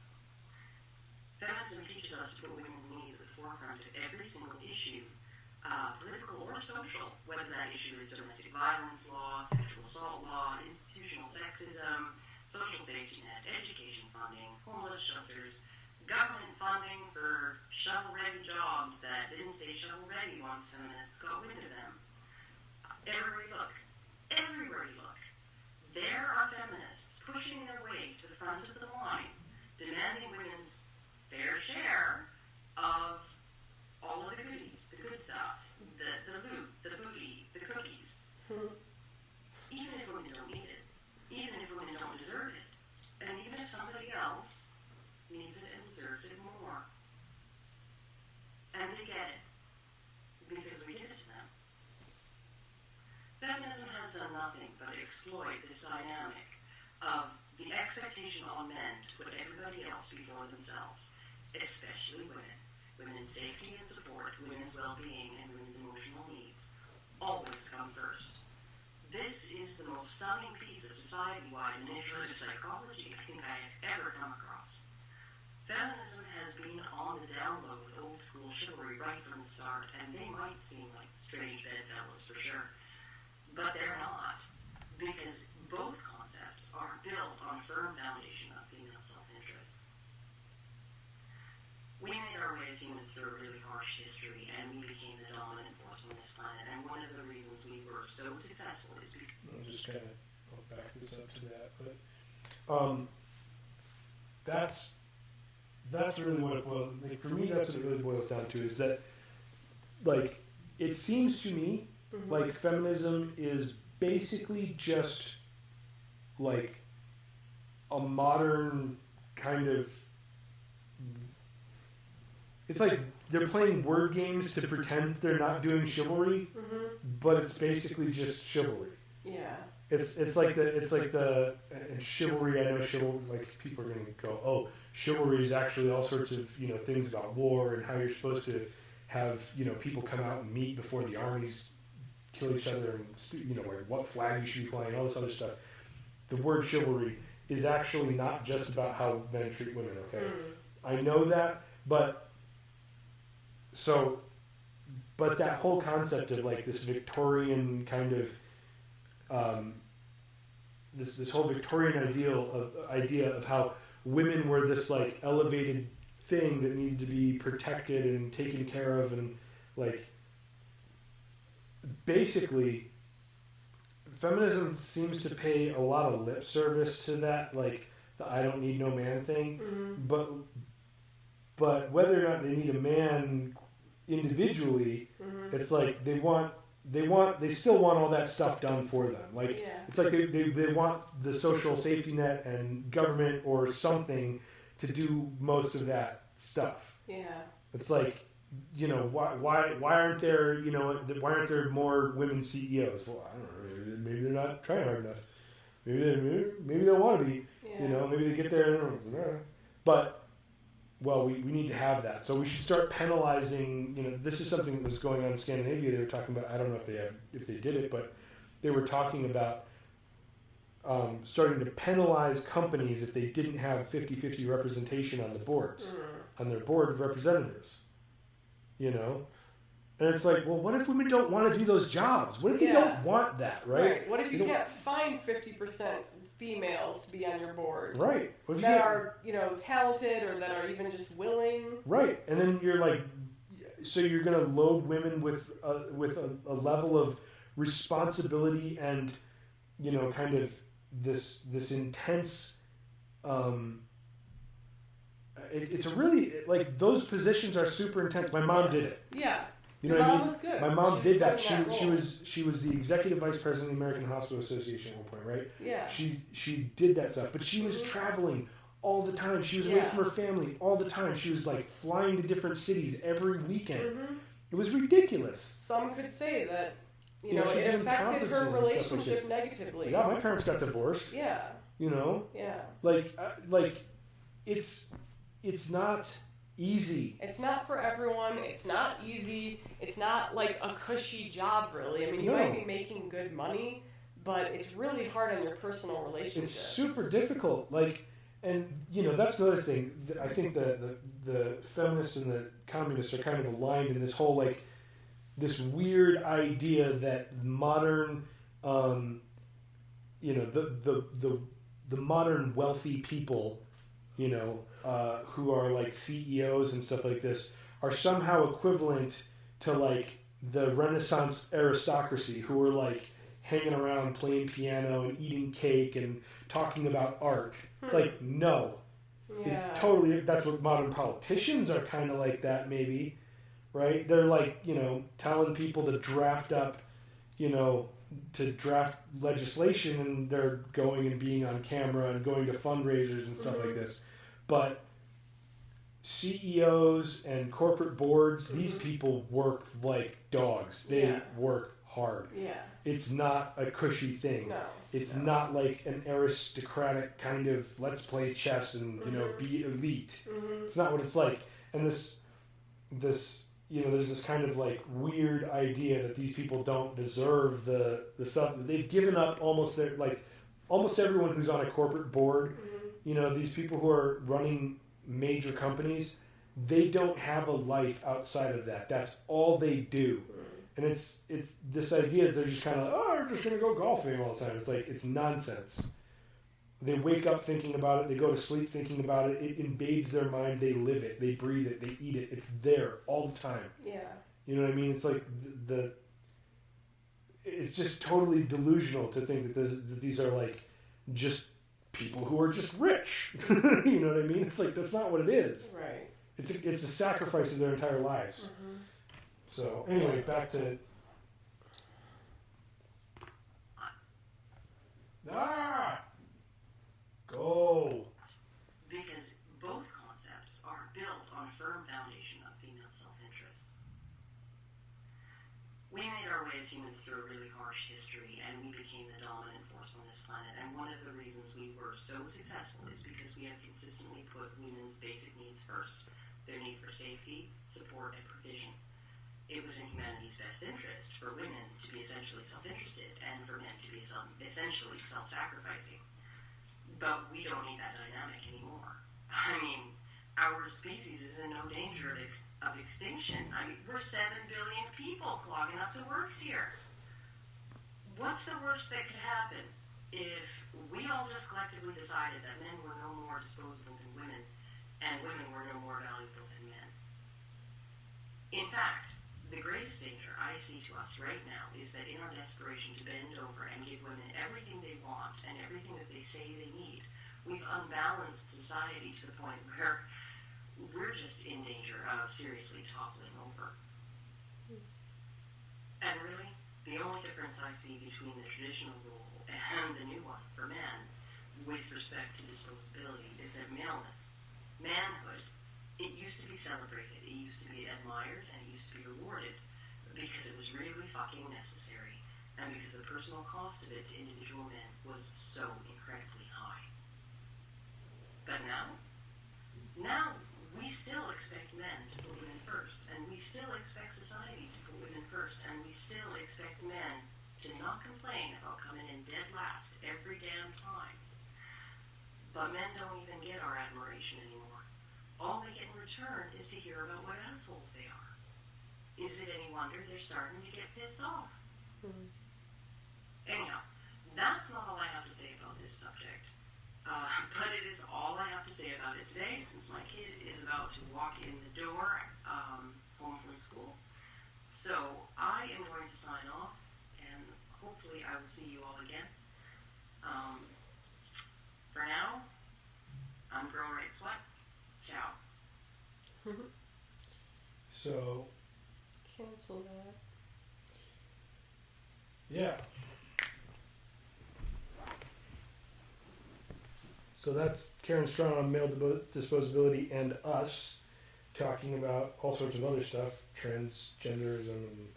Feminism teaches us to put women's needs at the forefront of every single issue, political or social, whether that issue is domestic violence law, sexual assault law, institutional sexism, social safety net, education funding, homeless shelters, government funding for shovel-ready jobs that didn't stay shovel-ready once feminists got wind of them. Everywhere you look, there are feminists pushing their way to the front of the line, demanding women's fair share of all of the goodies, the good stuff, the loot, the booty, the cookies. Even if women don't need it, even if women don't deserve it, and even if somebody else needs it and deserves it more. And they get it, because we give it to them. Feminism has done nothing but exploit this dynamic of the expectation on men to put everybody else before themselves, especially women. Women's safety and support, women's well-being, and women's emotional needs always come first. This is the most stunning piece of society-wide manipulative psychology I think I have ever come across. Feminism has been on the down low with old-school chivalry right from the start, and they might seem like strange bedfellows for sure, but they're not, because both concepts are built on a firm foundation of female self-interest. We made our way as humans through a really harsh history, and we became the dominant force on this planet. And one of the reasons we were so successful is because I'm just kind of back this up to that, but that's really what it boils. Like for me, that's what it really boils down to. Is that like it seems to me like feminism is basically just like a modern kind of. It's like they're playing word games to pretend they're not doing chivalry, but it's basically just chivalry. Yeah. It's like the and chivalry. I know chivalry. Like people are going to go, oh, chivalry is actually all sorts of things about war and how you're supposed to have people come out and meet before the armies kill each other and like what flag you should be flying, all this other stuff. The word chivalry is actually not just about how men treat women. Okay, I know that, but that whole concept of like this Victorian kind of this whole Victorian idea of how women were this like elevated thing that needed to be protected and taken care of, and like basically feminism seems to pay a lot of lip service to that like the "I don't need no man" thing. Mm-hmm. But whether or not they need a man individually, Mm-hmm. it's like they still want all that stuff done for them. Like Yeah. it's like they want the social safety net and government or something to do most of that stuff. Yeah. It's like, why aren't there why aren't there more women CEOs? Well, I don't know. Maybe they're not trying hard enough. Maybe they want to be. Yeah. Maybe they get there. But well, we need to have that. So we should start penalizing. This is something that was going on in Scandinavia. They were talking about. I don't know if they did it, but they were talking about starting to penalize companies if they didn't have 50-50 representation on the boards, on their board of representatives. And it's like, well, what if women don't want to do those jobs? What if they don't want that, right? What if you can't find 50% females to be on your board? Right. What if that are, talented or that are even just willing? Right. And then you're like, so you're going to load women with a level of responsibility and, kind of this intense, it's a really, like, those positions are super intense. My mom did it. Yeah. You know what I mean? Was good. My mom did that. She was the executive vice president of the American Hospital Association at one point, right? Yeah. She did that stuff, but she was traveling all the time. She was away from her family all the time. She was like flying to different cities every weekend. It was ridiculous. Some could say that it affected her relationship negatively. Yeah, my parents got divorced. Yeah. Yeah. Like it's not easy. It's not for everyone. It's not easy. It's not like a cushy job, really. I mean, you might be making good money, but it's really hard on your personal relationships. It's super difficult. Like, and that's another thing. I think the feminists and the communists are kind of aligned in this whole like this weird idea that modern, the modern wealthy people, who are like CEOs and stuff like this, are somehow equivalent to like the Renaissance aristocracy who were like hanging around playing piano and eating cake and talking about art. It's like, no. Yeah. It's totally, that's what modern politicians are kind of like that maybe, right? They're like, telling people to draft up, to draft legislation, and they're going and being on camera and going to fundraisers and stuff like this. But CEOs and corporate boards, these people work like dogs. They work hard. Yeah. It's not a cushy thing. No. It's not like an aristocratic kind of let's play chess and be elite. It's not what it's like. And this there's this kind of like weird idea that these people don't deserve the stuff. They've given up almost everyone who's on a corporate board. These people who are running major companies, they don't have a life outside of that. That's all they do. And it's this idea that they're just kind of they're just going to go golfing all the time. It's like, it's nonsense. They wake up thinking about it. They go to sleep thinking about it. It invades their mind. They live it. They breathe it. They eat it. It's there all the time. Yeah. You know what I mean? It's like it's just totally delusional to think that these are like just people who are just rich. You know what I mean? It's like, that's not what it is. Right. It's a sacrifice of their entire lives. So anyway, back to go. Because both concepts are built on a firm foundation of female self-interest. We made our way as humans through a really harsh history, and we became the dominant force on this planet. And one of the reasons we were so successful is because we have consistently put women's basic needs first: their need for safety, support, and provision. It was in humanity's best interest for women to be essentially self-interested and for men to be essentially self-sacrificing. But we don't need that dynamic anymore. I mean, our species is in no danger of extinction. I mean, we're 7 billion people clogging up the works here. What's the worst that could happen if we all just collectively decided that men were no more disposable than women and women were no more valuable than men? In fact, the greatest danger I see to us right now is that in our desperation to bend over and give women everything they want and everything that they say they need, We've unbalanced society to the point where we're just in danger of seriously toppling over. And really, the only difference I see between the traditional rule and the new one for men with respect to disposability is that maleness, manhood, it used to be celebrated, it used to be admired, and it used to be rewarded because it was really fucking necessary, and because the personal cost of it to individual men was so incredibly high. But now we still expect men to put women first, and we still expect society to put women first, and we still expect men to not complain about coming in dead last every damn time. But men don't even get our admiration anymore. All they get in return is to hear about what assholes they are. Is it any wonder they're starting to get pissed off? Anyhow, that's not all I have to say about this subject. But it is all I have to say about it today, since my kid is about to walk in the door home from school. So I am going to sign off, and hopefully I will see you all again. For now, I'm Girl Right Sweat. Ciao. So, Cancel that. yeah. So that's Karen Straughan on male disposability and us talking about all sorts of other stuff, transgenderism and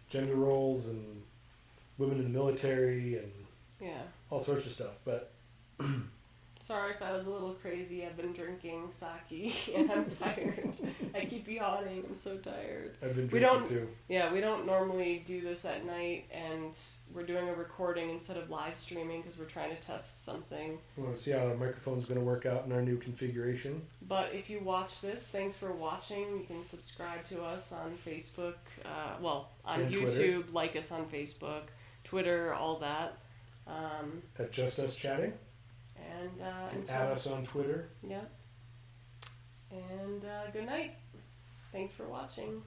gender roles and women in the military and Yeah. all sorts of stuff. But Sorry if I was a little crazy. I've been drinking sake and I'm tired. I keep yawning. I'm so tired. I've been We drinking don't- too. Yeah, we don't normally do this at night, and we're doing a recording instead of live streaming because we're trying to test something. We want to see how our microphone's going to work out in our new configuration. But if you watch this, thanks for watching. You can subscribe to us on Facebook, on And YouTube, Twitter. like us on Facebook, Twitter, all that. At Just Us Chatting. And And add us on Twitter. yeah. And good night. Thanks for watching.